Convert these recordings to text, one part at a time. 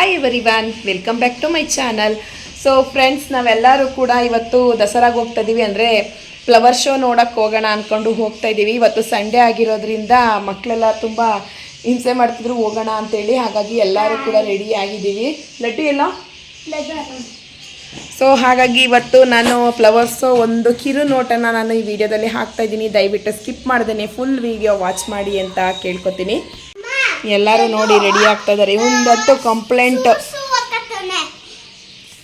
Hi everyone, welcome back to my channel. So friends, ನಾವೆಲ್ಲರೂ ಕೂಡ ಇವತ್ತು ದಸರಾಗೆ ಹೋಗ್ತಾ ಇದ್ದೀವಿ. ಅಂದರೆ ಫ್ಲವರ್ ಶೋ ನೋಡೋಕ್ಕೆ ಹೋಗೋಣ ಅಂದ್ಕೊಂಡು ಹೋಗ್ತಾ ಇದ್ದೀವಿ. ಇವತ್ತು ಸಂಡೇ ಆಗಿರೋದ್ರಿಂದ ಮಕ್ಕಳೆಲ್ಲ ತುಂಬ ಹಿಂಸೆ ಮಾಡ್ತಿದ್ರು ಹೋಗೋಣ ಅಂತೇಳಿ. ಹಾಗಾಗಿ ಎಲ್ಲರೂ ಕೂಡ ರೆಡಿ ಆಗಿದ್ದೀವಿ. ಲಡ್ಡು ಎಲ್ಲ ಸೊ ಹಾಗಾಗಿ ಇವತ್ತು ನಾನು ಫ್ಲವರ್ಸು ಒಂದು ಕಿರು ನೋಟನ ನಾನು ಈ ವಿಡಿಯೋದಲ್ಲಿ ಹಾಕ್ತಾ ಇದ್ದೀನಿ. ದಯವಿಟ್ಟು ಸ್ಕಿಪ್ ಮಾಡ್ದೇನೆ ಫುಲ್ ವಿಡಿಯೋ ವಾಚ್ ಮಾಡಿ ಅಂತ ಕೇಳ್ಕೊತೀನಿ. ಎಲ್ಲರೂ ನೋಡಿ ರೆಡಿ ಆಗ್ತಾ ಇದ್ದಾರೆ. ಇವನಂತೂ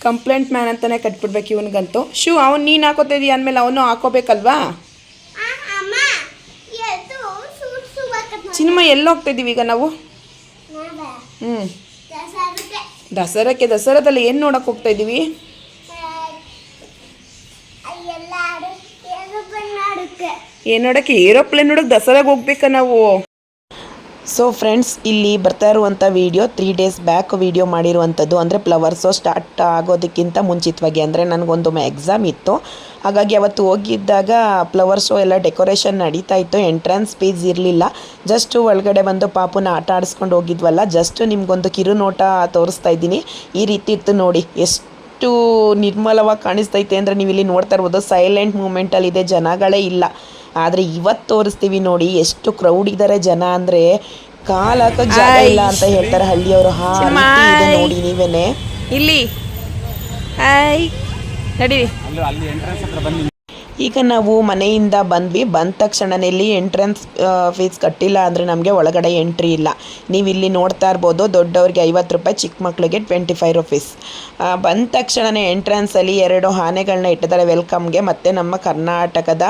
ಕಂಪ್ಲೇಂಟ್ ಮ್ಯಾನ್ ಅಂತಾನೆ ಕಟ್ಬಿಡ್ಬೇಕು ಇವನಿಗಂತೂ. ಶೂ ಅವ್ನು ನೀನು ಹಾಕೋತಾ ಇದೀಯ ಅಂದಮೇಲೆ ಅವನು ಹಾಕೋಬೇಕಲ್ವಾ? ಚಿನ್ಮ ಎಲ್ಲಿ ಹೋಗ್ತಾ ಇದೀವಿ ಈಗ ನಾವು? ದಸರಾದಲ್ಲಿ ಏನು ನೋಡಕ್ಕೆ ಹೋಗ್ತಾ ಇದ್ದೀವಿ? ಏನು ನೋಡೋಕ್ಕೆ? ಏರೋಪ್ಲೇನ್ ನೋಡೋಕೆ ದಸರಾಗೆ ಹೋಗ್ಬೇಕಾ ನಾವು? ಸೊ ಫ್ರೆಂಡ್ಸ್, ಇಲ್ಲಿ ಬರ್ತಾ ಇರುವಂಥ ವೀಡಿಯೋ 3 days ಬ್ಯಾಕ್ ವೀಡಿಯೋ ಮಾಡಿರುವಂಥದ್ದು. ಅಂದರೆ ಫ್ಲವರ್ಸು ಸ್ಟಾರ್ಟ್ ಆಗೋದಕ್ಕಿಂತ ಮುಂಚಿತವಾಗಿ, ಅಂದರೆ ನನಗೊಂದು ಎಕ್ಸಾಮ್ ಇತ್ತು. ಹಾಗಾಗಿ ಅವತ್ತು ಹೋಗಿದ್ದಾಗ ಫ್ಲವರ್ ಶೋ ಎಲ್ಲ ಡೆಕೋರೇಷನ್ ನಡೀತಾ ಇತ್ತು. ಎಂಟ್ರೆನ್ಸ್ ಫೀಸ್ ಇರಲಿಲ್ಲ. ಜಸ್ಟು ಒಳಗಡೆ ಬಂದು ಪಾಪುನ ಆಟ ಆಡಿಸ್ಕೊಂಡು ಹೋಗಿದ್ವಲ್ಲ, ಜಸ್ಟು ನಿಮಗೊಂದು ಕಿರು ನೋಟ ತೋರಿಸ್ತಾ ಇದ್ದೀನಿ. ಈ ರೀತಿ ಇತ್ತು ನೋಡಿ. ಎಷ್ಟು ನಿರ್ಮಲವಾಗಿ ಕಾಣಿಸ್ತೈತೆ ಅಂದರೆ ನೀವು ಇಲ್ಲಿ ನೋಡ್ತಾ ಇರ್ಬೋದು. ಸೈಲೆಂಟ್ ಮೂಮೆಂಟಲ್ಲಿದೆ, ಜನಗಳೇ ಇಲ್ಲ. ಆದರೆ ಇವತ್ತು ತೋರಿಸ್ತೀವಿ ನೋಡಿ ಎಷ್ಟು ಕ್ರೌಡ್ ಇದ್ದಾರೆ. ಜನ ಅಂದರೆ ಕಾಲು ಹಾಕೋಕ್ಕೆ ಜಾಗ ಇಲ್ಲ ಅಂತ ಹೇಳ್ತಾರೆ ಹಳ್ಳಿಯವರು. ಇದೆ ನೋಡಿ ನೀವೇನೆ. ಇಲ್ಲಿ ನಡೀರಿ. ಈಗ ನಾವು ಮನೆಯಿಂದ ಬಂದ್ವಿ. ಬಂದ ತಕ್ಷಣನೇ ಇಲ್ಲಿ ಎಂಟ್ರೆನ್ಸ್ ಫೀಸ್ ಕಟ್ಟಿಲ್ಲ ಅಂದರೆ ನಮಗೆ ಒಳಗಡೆ ಎಂಟ್ರಿ ಇಲ್ಲ. ನೀವು ಇಲ್ಲಿ ನೋಡ್ತಾ ಇರ್ಬೋದು, ದೊಡ್ಡವ್ರಿಗೆ 50 ರೂಪಾಯಿ, ಚಿಕ್ಕ ಮಕ್ಕಳಿಗೆ 25 ರೂಪೀಸ್. ಬಂದ ತಕ್ಷಣವೇ ಎಂಟ್ರೆನ್ಸಲ್ಲಿ 2 ಆನೆಗಳನ್ನ ಇಟ್ಟಿದ್ದಾರೆ ವೆಲ್ಕಮ್ಗೆ. ಮತ್ತು ನಮ್ಮ ಕರ್ನಾಟಕದ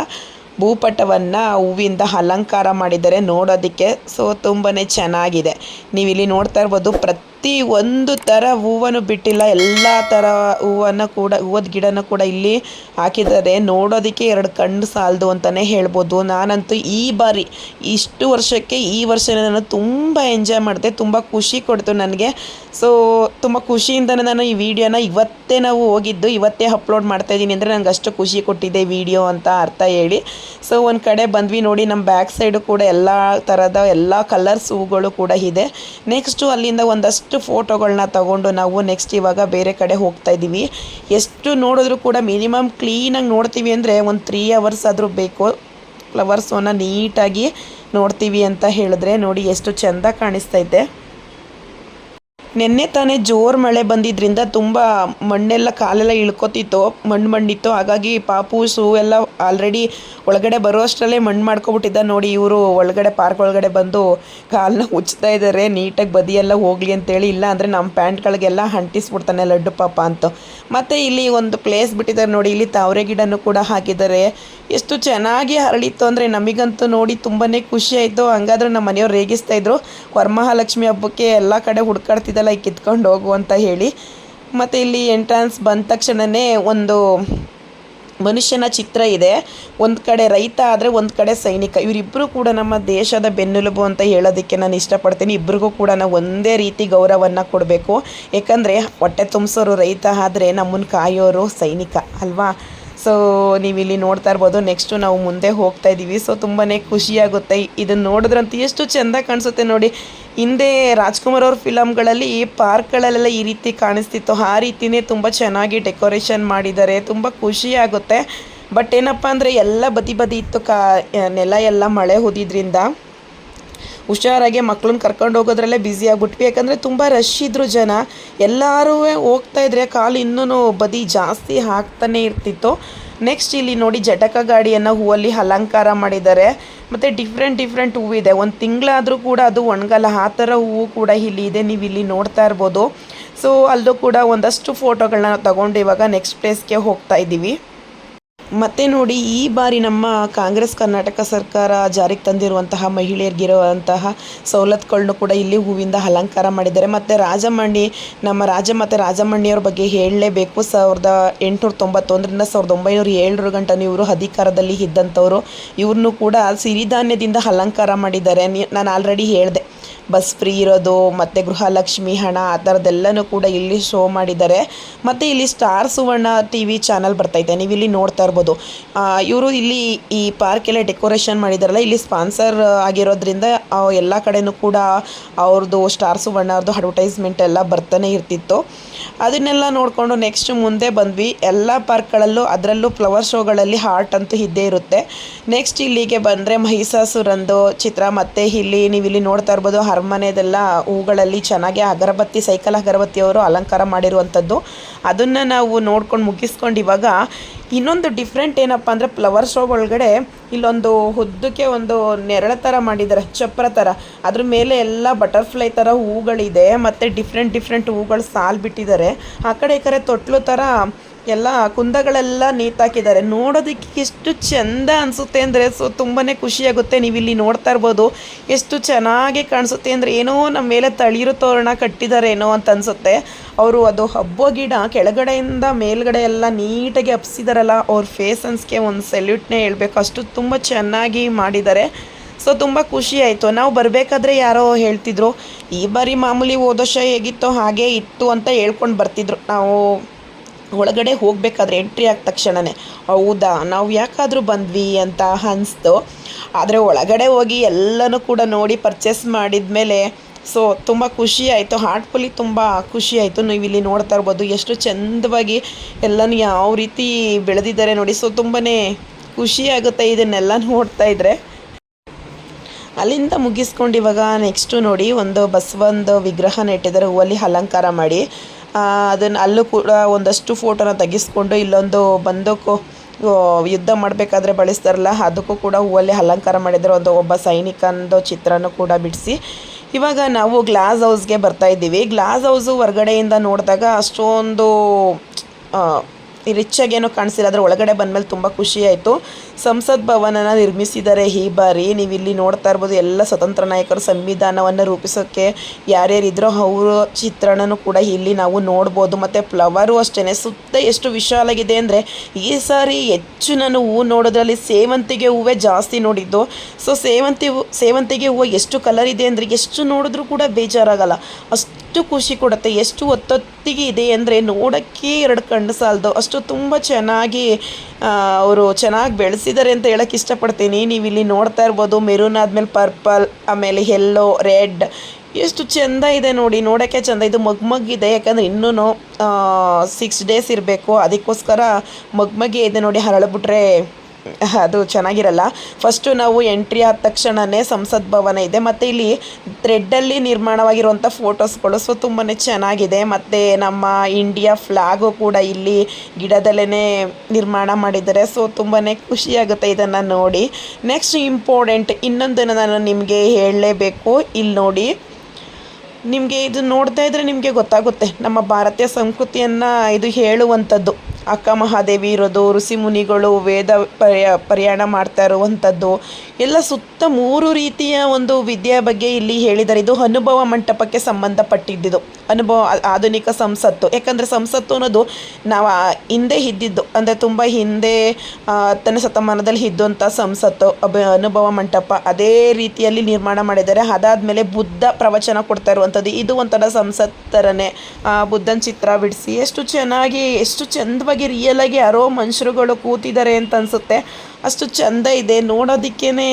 ಭೂಪಟವನ್ನು ಹೂವಿಂದ ಅಲಂಕಾರ ಮಾಡಿದ್ದಾರೆ ನೋಡೋದಕ್ಕೆ. ಸೊ ತುಂಬಾ ಚೆನ್ನಾಗಿದೆ. ನೀವು ಇಲ್ಲಿ ನೋಡ್ತಾ ಇರ್ಬೋದು, ಪ್ರತಿ ಒಂದು ಥರ ಹೂವನ್ನು ಬಿಟ್ಟಿಲ್ಲ. ಎಲ್ಲ ಥರ ಹೂವನ್ನು ಕೂಡ, ಹೂವದ ಗಿಡನೂ ಕೂಡ ಇಲ್ಲಿ ಹಾಕಿದ್ದಾರೆ. ನೋಡೋದಕ್ಕೆ 2 ಕಣ್ಣು ಸಾಲದು ಅಂತಲೇ ಹೇಳ್ಬೋದು. ನಾನಂತೂ ಈ ಬಾರಿ ಇಷ್ಟು ವರ್ಷಕ್ಕೆ ಈ ವರ್ಷ ನಾನು ತುಂಬ ಎಂಜಾಯ್ ಮಾಡಿದೆ. ತುಂಬ ಖುಷಿ ಕೊಡ್ತು ನನಗೆ. ಸೊ ತುಂಬ ಖುಷಿಯಿಂದನೇ ನಾನು ಈ ವಿಡಿಯೋನ ಇವತ್ತೇ ನಾವು ಹೋಗಿದ್ದು ಇವತ್ತೇ ಅಪ್ಲೋಡ್ ಮಾಡ್ತಾಯಿದ್ದೀನಿ. ಅಂದರೆ ನನಗೆ ಅಷ್ಟು ಖುಷಿ ಕೊಟ್ಟಿದೆ ವಿಡಿಯೋ ಅಂತ ಅರ್ಥ ಹೇಳಿ. ಸೊ ಒಂದು ಕಡೆ ಬಂದ್ವಿ ನೋಡಿ. ನಮ್ಮ ಬ್ಯಾಕ್ ಸೈಡು ಕೂಡ ಎಲ್ಲ ಥರದ ಎಲ್ಲ ಕಲರ್ಸ್ ಹೂಗಳು ಕೂಡ ಇದೆ. ನೆಕ್ಸ್ಟು ಅಲ್ಲಿಂದ ಒಂದಷ್ಟು ಫೋಟೋಗಳನ್ನ ತಗೊಂಡು ನಾವು ನೆಕ್ಸ್ಟ್ ಇವಾಗ ಬೇರೆ ಕಡೆ ಹೋಗ್ತಾ ಇದ್ದೀವಿ. ಎಷ್ಟು ನೋಡಿದ್ರೂ ಕೂಡ ಮಿನಿಮಮ್ ಕ್ಲೀನಾಗಿ ನೋಡ್ತೀವಿ ಅಂದರೆ ಒಂದು 3 hours ಆದರೂ ಬೇಕು. ಫ್ಲವರ್ಸನ್ನು ನೀಟಾಗಿ ನೋಡ್ತೀವಿ ಅಂತ ಹೇಳಿದ್ರೆ ನೋಡಿ ಎಷ್ಟು ಚೆಂದ ಕಾಣಿಸ್ತೈತೆ. ನೆನ್ನೆ ತಾನೇ ಜೋರು ಮಳೆ ಬಂದಿದ್ದರಿಂದ ತುಂಬ ಮಣ್ಣೆಲ್ಲ ಕಾಲೆಲ್ಲ ಇಳ್ಕೊತಿತ್ತು, ಮಣ್ಣಿತ್ತು. ಹಾಗಾಗಿ ಪಾಪು ಶೂ ಎಲ್ಲ ಆಲ್ರೆಡಿ ಒಳಗಡೆ ಬರೋ ಅಷ್ಟರಲ್ಲೇ ಮಣ್ಣು ಮಾಡ್ಕೊಬಿಟ್ಟಿದ್ದ ನೋಡಿ. ಇವರು ಒಳಗಡೆ ಪಾರ್ಕ್ ಒಳಗಡೆ ಬಂದು ಕಾಲನ್ನ ಉಚ್ತಾ ಇದ್ದಾರೆ ನೀಟಾಗಿ ಬದಿಯೆಲ್ಲ ಹೋಗಲಿ ಅಂತೇಳಿ. ಇಲ್ಲ ಅಂದರೆ ನಮ್ಮ ಪ್ಯಾಂಟ್ಗಳಿಗೆಲ್ಲ ಅಂಟಿಸ್ಬಿಡ್ತಾನೆ ಲಡ್ಡು ಪಾಪ ಅಂತ. ಮತ್ತು ಇಲ್ಲಿ ಒಂದು ಪ್ಲೇಸ್ ಬಿಟ್ಟಿದ್ದಾರೆ ನೋಡಿ. ಇಲ್ಲಿ ತಾವರೆ ಗಿಡನೂ ಕೂಡ ಹಾಕಿದ್ದಾರೆ. ಎಷ್ಟು ಚೆನ್ನಾಗಿ ಹರಳಿತ್ತು ಅಂದರೆ ನಮಗಂತೂ ನೋಡಿ ತುಂಬಾ ಖುಷಿ ಆಯಿತು. ಹಂಗಾದ್ರೆ ನಮ್ಮ ಮನೆಯವ್ರು ರೇಗಿಸ್ತಾಯಿದ್ರು, ವರಮಹಾಲಕ್ಷ್ಮಿ ಹಬ್ಬಕ್ಕೆ ಎಲ್ಲ ಕಡೆ ಹುಡ್ಕಾಡ್ತಿದ್ದಲ್ಲ ಈ ಕಿತ್ಕೊಂಡು ಹೋಗು ಅಂತ ಹೇಳಿ. ಮತ್ತು ಇಲ್ಲಿ ಎಂಟ್ರೆನ್ಸ್ ಬಂದ ತಕ್ಷಣವೇ ಒಂದು ಮನುಷ್ಯನ ಚಿತ್ರ ಇದೆ. ಒಂದು ಕಡೆ ರೈತ ಆದರೆ ಒಂದು ಕಡೆ ಸೈನಿಕ. ಇವರಿಬ್ಬರು ಕೂಡ ನಮ್ಮ ದೇಶದ ಬೆನ್ನೆಲುಬು ಅಂತ ಹೇಳೋದಕ್ಕೆ ನಾನು ಇಷ್ಟಪಡ್ತೀನಿ. ಇಬ್ಬರಿಗೂ ಕೂಡ ನಾವು ಒಂದೇ ರೀತಿ ಗೌರವವನ್ನು ಕೊಡಬೇಕು. ಏಕೆಂದರೆ ಹೊಟ್ಟೆ ತುಂಬಿಸೋರು ರೈತ ಆದರೆ ನಮ್ಮನ್ನು ಕಾಯೋರು ಸೈನಿಕ ಅಲ್ವಾ? ಸೊ ನೀವಿಲ್ಲಿ ನೋಡ್ತಾ ಇರ್ಬೋದು. ನೆಕ್ಸ್ಟು ನಾವು ಮುಂದೆ ಹೋಗ್ತಾ ಇದ್ದೀವಿ. ಸೊ ತುಂಬಾ ಖುಷಿಯಾಗುತ್ತೆ ಇದನ್ನು ನೋಡಿದ್ರಂತೂ. ಎಷ್ಟು ಚೆಂದ ಕಾಣಿಸುತ್ತೆ ನೋಡಿ. ಹಿಂದೆ ರಾಜ್ಕುಮಾರ್ ಅವ್ರ ಫಿಲಮ್ಗಳಲ್ಲಿ ಪಾರ್ಕ್ಗಳಲ್ಲೆಲ್ಲ ಈ ರೀತಿ ಕಾಣಿಸ್ತಿತ್ತು. ಆ ರೀತಿಯೇ ತುಂಬ ಚೆನ್ನಾಗಿ ಡೆಕೋರೇಷನ್ ಮಾಡಿದ್ದಾರೆ. ತುಂಬ ಖುಷಿಯಾಗುತ್ತೆ. ಬಟ್ ಏನಪ್ಪ ಅಂದರೆ ಎಲ್ಲ ಬದಿ ಇತ್ತು. ನೆಲ ಎಲ್ಲ ಮಳೆ ಹುದಿದ್ರಿಂದ ಹುಷಾರಾಗಿ ಮಕ್ಳನ್ನ ಕರ್ಕೊಂಡು ಹೋಗೋದ್ರಲ್ಲೇ ಬ್ಯುಸಿ ಆಗಿಬಿಟ್ವಿ. ಯಾಕಂದರೆ ತುಂಬ ರಶ್ ಇದ್ದರು ಜನ. ಎಲ್ಲರೂ ಹೋಗ್ತಾಯಿದ್ರೆ ಕಾಲು ಇನ್ನೂ ಬದಿ ಜಾಸ್ತಿ ಹಾಕ್ತಾನೆ ಇರ್ತಿತ್ತು. ನೆಕ್ಸ್ಟ್ ಇಲ್ಲಿ ನೋಡಿ ಜಟಕ ಗಾಡಿಯನ್ನು ಹೂವಲ್ಲಿ ಅಲಂಕಾರ ಮಾಡಿದ್ದಾರೆ. ಮತ್ತು ಡಿಫ್ರೆಂಟ್ ಹೂವಿದೆ. ಒಂದು ತಿಂಗಳಾದರೂ ಕೂಡ ಅದು ಒಣಗಲ್ಲ. ಆ ಥರ ಹೂವು ಕೂಡ ಇಲ್ಲಿ ಇದೆ. ನೀವು ಇಲ್ಲಿ ನೋಡ್ತಾ ಇರ್ಬೋದು. ಸೊ ಅಲ್ಲೂ ಕೂಡ ಒಂದಷ್ಟು ಫೋಟೋಗಳನ್ನ ತಗೊಂಡು ಇವಾಗ ನೆಕ್ಸ್ಟ್ ಪ್ಲೇಸ್ಗೆ ಹೋಗ್ತಾ ಇದ್ದೀವಿ. ಮತ್ತು ನೋಡಿ, ಈ ಬಾರಿ ನಮ್ಮ ಕಾಂಗ್ರೆಸ್ ಕರ್ನಾಟಕ ಸರ್ಕಾರ ಜಾರಿಗೆ ತಂದಿರುವಂತಹ ಮಹಿಳೆಯರಿಗಿರುವಂತಹ ಸವಲತ್ತುಗಳನ್ನು ಕೂಡ ಇಲ್ಲಿ ಹೂವಿಂದ ಅಲಂಕಾರ ಮಾಡಿದ್ದಾರೆ. ಮತ್ತು ರಾಜಮಣಿ, ನಮ್ಮ ರಾಜಮಣಿಯವ್ರ ಬಗ್ಗೆ ಹೇಳಲೇಬೇಕು. 1891ರಿಂದ 1907 ಗಂಟನೂ ಇವರು ಅಧಿಕಾರದಲ್ಲಿ ಇದ್ದಂಥವ್ರು. ಇವ್ರನ್ನೂ ಕೂಡ ಸಿರಿಧಾನ್ಯದಿಂದ ಅಲಂಕಾರ ಮಾಡಿದ್ದಾರೆ. ನಾನು ಆಲ್ರೆಡಿ ಹೇಳಿದೆ, ಬಸ್ ಫ್ರೀ ಇರೋದು ಮತ್ತು ಗೃಹಲಕ್ಷ್ಮಿ ಹಣ ಆ ಥರದ್ದೆಲ್ಲನೂ ಕೂಡ ಇಲ್ಲಿ ಶೋ ಮಾಡಿದ್ದಾರೆ. ಮತ್ತು ಇಲ್ಲಿ ಸ್ಟಾರ್ ಸುವರ್ಣ ಟಿ ವಿ ಚಾನಲ್ ಬರ್ತೈತೆ, ನೀವು ಇಲ್ಲಿ ನೋಡ್ತಾ ಇರ್ಬೋದು. ಇವರು ಇಲ್ಲಿ ಈ ಪಾರ್ಕೆಲ್ಲ ಡೆಕೋರೇಷನ್ ಮಾಡಿದಾರಲ್ಲ, ಇಲ್ಲಿ ಸ್ಪಾನ್ಸರ್ ಆಗಿರೋದ್ರಿಂದ ಎಲ್ಲ ಕಡೆಯೂ ಕೂಡ ಅವ್ರದ್ದು ಸ್ಟಾರ್ ಸುವರ್ಣ ಅವ್ರದ್ದು ಅಡ್ವರ್ಟೈಸ್ಮೆಂಟ್ ಎಲ್ಲ ಬರ್ತಾನೆ ಇರ್ತಿತ್ತು. ಅದನ್ನೆಲ್ಲ ನೋಡಿಕೊಂಡು ನೆಕ್ಸ್ಟ್ ಮುಂದೆ ಬಂದ್ವಿ. ಎಲ್ಲ ಪಾರ್ಕ್ಗಳಲ್ಲೂ ಅದರಲ್ಲೂ ಫ್ಲವರ್ ಶೋಗಳಲ್ಲಿ ಹಾರ್ಟ್ ಅಂತೂ ಇದ್ದೇ ಇರುತ್ತೆ. ನೆಕ್ಸ್ಟ್ ಇಲ್ಲಿಗೆ ಬಂದರೆ ಮಹಿಷಾಸುರಂದು ಚಿತ್ರ, ಮತ್ತು ಇಲ್ಲಿ ನೀವು ಇಲ್ಲಿ ನೋಡ್ತಾ ಇರ್ಬೋದು ಅರಮನೆದೆಲ್ಲ ಹೂಗಳಲ್ಲಿ ಚೆನ್ನಾಗಿ ಅಗರಬತ್ತಿ, ಸೈಕಲ್ ಅಗರಬತ್ತಿಯವರು ಅಲಂಕಾರ ಮಾಡಿರುವಂಥದ್ದು. ಅದನ್ನು ನಾವು ನೋಡ್ಕೊಂಡು ಮುಗಿಸ್ಕೊಂಡು ಇವಾಗ ಇನ್ನೊಂದು ಡಿಫ್ರೆಂಟ್ ಏನಪ್ಪ ಅಂದರೆ ಫ್ಲವರ್ ಶೋ ಒಳಗಡೆ ಇಲ್ಲೊಂದು ಉದ್ದಕ್ಕೆ ಒಂದು ನೆರಳ ಥರ ಮಾಡಿದ್ದಾರೆ, ಚಪ್ರ ಥರ. ಅದ್ರ ಮೇಲೆ ಎಲ್ಲ ಬಟರ್ಫ್ಲೈ ಥರ ಹೂಗಳಿದೆ, ಮತ್ತು ಡಿಫ್ರೆಂಟ್ ಹೂಗಳು ಸಾಲು ಬಿಟ್ಟಿದ್ದಾರೆ. ಆ ಕಡೆ ಈ ಕಡೆ ತೊಟ್ಲು ಥರ ಎಲ್ಲ ಕುಂದಗಳೆಲ್ಲ ನೇತಾಕಿದ್ದಾರೆ. ನೋಡೋದಕ್ಕೆ ಎಷ್ಟು ಚೆಂದ ಅನಿಸುತ್ತೆ ಅಂದರೆ ತುಂಬಾ ಖುಷಿಯಾಗುತ್ತೆ. ನೀವು ಇಲ್ಲಿ ನೋಡ್ತಾ ಇರ್ಬೋದು ಎಷ್ಟು ಚೆನ್ನಾಗಿ ಕಾಣಿಸುತ್ತೆ ಅಂದರೆ ಏನೋ ನಮ್ಮ ಮೇಲೆ ತಳಿರು ತೋರಣ ಕಟ್ಟಿದ್ದಾರೆ ಅಂತ ಅನಿಸುತ್ತೆ. ಅವರು ಅದು ಹಬ್ಬೋ ಗಿಡ ಕೆಳಗಡೆಯಿಂದ ಮೇಲ್ಗಡೆ ಎಲ್ಲ ನೀಟಾಗಿ ಹಬ್ಸಿದಾರಲ್ಲ, ಅವ್ರ ಫೇಸನ್ಸ್ಗೆ ಒಂದು ಸೆಲ್ಯೂಟ್ನೇ ಹೇಳ್ಬೇಕು, ಅಷ್ಟು ತುಂಬ ಚೆನ್ನಾಗಿ ಮಾಡಿದ್ದಾರೆ. ಸೊ ತುಂಬ ಖುಷಿ ಆಯಿತು. ನಾವು ಬರಬೇಕಾದ್ರೆ ಯಾರೋ ಹೇಳ್ತಿದ್ರು ಈ ಬಾರಿ ಮಾಮೂಲಿ ಹೋದ ವರ್ಷ ಹೇಗಿತ್ತೋ ಹಾಗೇ ಇತ್ತು ಅಂತ ಹೇಳ್ಕೊಂಡು ಬರ್ತಿದ್ರು. ನಾವು ಒಳಗಡೆ ಹೋಗಬೇಕಾದ್ರೆ ಎಂಟ್ರಿ ಆದ ತಕ್ಷಣವೇ ಹೌದಾ ನಾವು ಯಾಕಾದರೂ ಬಂದ್ವಿ ಅಂತ ಅನಿಸ್ತು. ಆದರೆ ಒಳಗಡೆ ಹೋಗಿ ಎಲ್ಲನೂ ಕೂಡ ನೋಡಿ ಪರ್ಚೇಸ್ ಮಾಡಿದ ಮೇಲೆ ಸೊ ತುಂಬ ಖುಷಿ ಆಯಿತು, ಹಾರ್ಟ್ಫುಲಿ ತುಂಬ ಖುಷಿ ಆಯಿತು. ನೀವು ಇಲ್ಲಿ ನೋಡ್ತಾ ಇರ್ಬೋದು ಎಷ್ಟು ಚಂದವಾಗಿ ಎಲ್ಲನೂ ಯಾವ ರೀತಿ ಬೆಳೆದಿದ್ದಾರೆ ನೋಡಿ. ಸೊ ತುಂಬಾ ಖುಷಿ ಆಗುತ್ತೆ ಇದನ್ನೆಲ್ಲ ನೋಡ್ತಾ ಇದ್ದರೆ. ಅಲ್ಲಿಂದ ಮುಗಿಸ್ಕೊಂಡು ಇವಾಗ ನೆಕ್ಸ್ಟು ನೋಡಿ ಒಂದು ಬಸವಂದು ವಿಗ್ರಹ ನೆಟ್ಟಿದ್ದಾರೆ ಹೂವಲ್ಲಿ ಅಲಂಕಾರ ಮಾಡಿ. ಅದನ್ನು ಅಲ್ಲೂ ಕೂಡ ಒಂದಷ್ಟು ಫೋಟೋನ ತೆಗೆಸ್ಕೊಂಡು ಇಲ್ಲೊಂದು ಬಂದೂಕು ಯುದ್ಧ ಮಾಡಬೇಕಾದ್ರೆ ಬಳಸ್ತಾರಲ್ಲ ಅದಕ್ಕೂ ಕೂಡ ಹೂವಲ್ಲಿ ಅಲಂಕಾರ ಮಾಡಿದರೆ ಒಬ್ಬ ಸೈನಿಕಂದು ಚಿತ್ರನೂ ಕೂಡ ಬಿಡಿಸಿ. ಇವಾಗ ನಾವು ಗ್ಲಾಸ್ ಹೌಸ್ಗೆ ಬರ್ತಾಯಿದ್ದೀವಿ. ಗ್ಲಾಸ್ ಹೌಸು ಹೊರಗಡೆಯಿಂದ ನೋಡಿದಾಗ ಅಷ್ಟೊಂದು ರಿಚ್ಚಾಗೇನೋ ಕಾಣಿಸಿಲ್ಲ, ಅದರ ಒಳಗಡೆ ಬಂದಮೇಲೆ ತುಂಬ ಖುಷಿ ಆಯಿತು. ಸಂಸತ್ ಭವನನ ನಿರ್ಮಿಸಿದ್ದಾರೆ ಈ ಬಾರಿ. ನೀವು ಇಲ್ಲಿ ನೋಡ್ತಾ ಇರ್ಬೋದು ಎಲ್ಲ ಸ್ವತಂತ್ರ ನಾಯಕರು ಸಂವಿಧಾನವನ್ನು ರೂಪಿಸೋಕ್ಕೆ ಯಾರ್ಯಾರಿದ್ರೋ ಅವರ ಚಿತ್ರಣನೂ ಕೂಡ ಇಲ್ಲಿ ನಾವು ನೋಡ್ಬೋದು. ಮತ್ತು ಫ್ಲವರು ಅಷ್ಟೇ ಸುತ್ತ ಎಷ್ಟು ವಿಶಾಲಾಗಿದೆ ಅಂದರೆ ಈ ಸಾರಿ ಹೆಚ್ಚು ನಾನು ಹೂವು ನೋಡೋದ್ರಲ್ಲಿ ಸೇವಂತಿಗೆ ಹೂವೇ ಜಾಸ್ತಿ ನೋಡಿದ್ದು. ಸೊ ಸೇವಂತಿಗೆ ಹೂವು ಎಷ್ಟು ಕಲರ್ ಇದೆ ಅಂದರೆ ಎಷ್ಟು ನೋಡಿದ್ರೂ ಕೂಡ ಬೇಜಾರಾಗಲ್ಲ, ಅಷ್ಟು ಖುಷಿ ಕೊಡುತ್ತೆ. ಎಷ್ಟು ಒತ್ತೊತ್ತಿಗೆ ಇದೆ ಅಂದರೆ ನೋಡೋಕ್ಕೆ ಎರಡು ಕಣ್ಣು ಸಾಲದು, ಅಷ್ಟು ತುಂಬ ಚೆನ್ನಾಗಿ ಅವರು ಚೆನ್ನಾಗಿ ಬೆಳೆಸಿದ್ದಾರೆ ಅಂತ ಹೇಳೋಕ್ಕೆ ಇಷ್ಟಪಡ್ತೀನಿ. ನೀವು ಇಲ್ಲಿ ನೋಡ್ತಾ ಇರ್ಬೋದು ಮೆರೂನ್ ಆದಮೇಲೆ ಪರ್ಪಲ್, ಆಮೇಲೆ ಯೆಲ್ಲೋ, ರೆಡ್, ಎಷ್ಟು ಚೆಂದ ಇದೆ ನೋಡಿ, ನೋಡೋಕ್ಕೆ ಚೆಂದ. ಇದು ಮಗ್ಮಗಿದೆ, ಯಾಕಂದರೆ ಇನ್ನೂ 6 days ಇರಬೇಕು, ಅದಕ್ಕೋಸ್ಕರ ಮಗ್ಮಗೆ ಇದೆ ನೋಡಿ. ಹರಳಿಬಿಟ್ರೆ ಅದು ಚೆನ್ನಾಗಿರಲ್ಲ. ಫಸ್ಟು ನಾವು ಎಂಟ್ರಿ ಆದ ತಕ್ಷಣವೇ ಸಂಸತ್ ಭವನ ಇದೆ, ಮತ್ತು ಇಲ್ಲಿ ಥ್ರೆಡ್ಡಲ್ಲಿ ನಿರ್ಮಾಣವಾಗಿರುವಂಥ ಫೋಟೋಸ್ಗಳು ಸೊ ತುಂಬಾ ಚೆನ್ನಾಗಿದೆ. ಮತ್ತು ನಮ್ಮ ಇಂಡಿಯಾ ಫ್ಲ್ಯಾಗು ಕೂಡ ಇಲ್ಲಿ ಗಿಡದಲ್ಲೇ ನಿರ್ಮಾಣ ಮಾಡಿದ್ದಾರೆ. ಸೊ ತುಂಬಾ ಖುಷಿಯಾಗುತ್ತೆ ಇದನ್ನು ನೋಡಿ. ನೆಕ್ಸ್ಟ್ ಇಂಪಾರ್ಟೆಂಟ್ ಇನ್ನೊಂದನ್ನು ನಾನು ನಿಮಗೆ ಹೇಳಲೇಬೇಕು. ಇಲ್ಲಿ ನೋಡಿ, ನಿಮಗೆ ಇದು ನೋಡ್ತಾ ಇದ್ದರೆ ನಿಮಗೆ ಗೊತ್ತಾಗುತ್ತೆ ನಮ್ಮ ಭಾರತೀಯ ಸಂಸ್ಕೃತಿಯನ್ನು ಇದು ಹೇಳುವಂಥದ್ದು. ಅಕ್ಕ ಮಹಾದೇವಿ ಇರೋದು, ಋಷಿ ಮುನಿಗಳು ವೇದ ಪ್ರಯಾಣ ಮಾಡ್ತಾ ಇರುವಂಥದ್ದು ಎಲ್ಲ ಸುತ್ತ 3 ರೀತಿಯ ಒಂದು ವಿದ್ಯೆಯ ಬಗ್ಗೆ ಇಲ್ಲಿ ಹೇಳಿದ್ದಾರೆ. ಇದು ಅನುಭವ ಮಂಟಪಕ್ಕೆ ಸಂಬಂಧಪಟ್ಟಿದ್ದು, ಅನುಭವ ಆಧುನಿಕ ಸಂಸತ್ತು. ಯಾಕಂದರೆ ಸಂಸತ್ತು ಅನ್ನೋದು ನಾವು ಹಿಂದೆ ಇದ್ದಿದ್ದು, ಅಂದರೆ ತುಂಬ ಹಿಂದೆ 10ನೇ ಶತಮಾನದಲ್ಲಿ ಇದ್ದಂಥ ಸಂಸತ್ತು ಅನುಭವ ಮಂಟಪ ಅದೇ ರೀತಿಯಲ್ಲಿ ನಿರ್ಮಾಣ ಮಾಡಿದ್ದಾರೆ. ಅದಾದಮೇಲೆ ಬುದ್ಧ ಪ್ರವಚನ ಕೊಡ್ತಾ ಇರುವಂಥದ್ದು, ಇದು ಒಂಥರ ಸಂಸತ್ ಥರನೇ ಬುದ್ಧನ ಚಿತ್ರ ಬಿಡಿಸಿ ಎಷ್ಟು ಚೆನ್ನಾಗಿ ಎಷ್ಟು ಚಂದವಾಗಿ ರಿಯಲಾಗಿ ಯಾರೋ ಮನುಷ್ಯರುಗಳು ಕೂತಿದ್ದಾರೆ ಅಂತ ಅನಿಸುತ್ತೆ, ಅಷ್ಟು ಚೆಂದ ಇದೆ. ನೋಡೋದಕ್ಕೇ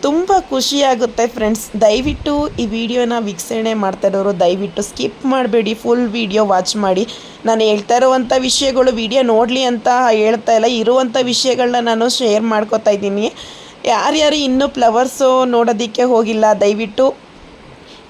ತುಂಬ ಖುಷಿಯಾಗುತ್ತೆ ಫ್ರೆಂಡ್ಸ್. ದಯವಿಟ್ಟು ಈ ವಿಡಿಯೋನ ವೀಕ್ಷಣೆ ಮಾಡ್ತಾ ಇರೋರು ದಯವಿಟ್ಟು ಸ್ಕಿಪ್ ಮಾಡಬೇಡಿ, ಫುಲ್ ವಿಡಿಯೋ ವಾಚ್ ಮಾಡಿ. ನಾನು ಹೇಳ್ತಾ ಇರುವಂಥ ವಿಷಯಗಳು ವಿಡಿಯೋ ನೋಡಲಿ ಅಂತ ಹೇಳ್ತಾ ಇಲ್ಲ, ಇರುವಂಥ ವಿಷಯಗಳನ್ನ ನಾನು ಶೇರ್ ಮಾಡ್ಕೋತಾ ಇದ್ದೀನಿ. ಯಾರ್ಯಾರು ಇನ್ನೂ ಫ್ಲವರ್ಸು ನೋಡೋದಕ್ಕೆ ಹೋಗಿಲ್ಲ ದಯವಿಟ್ಟು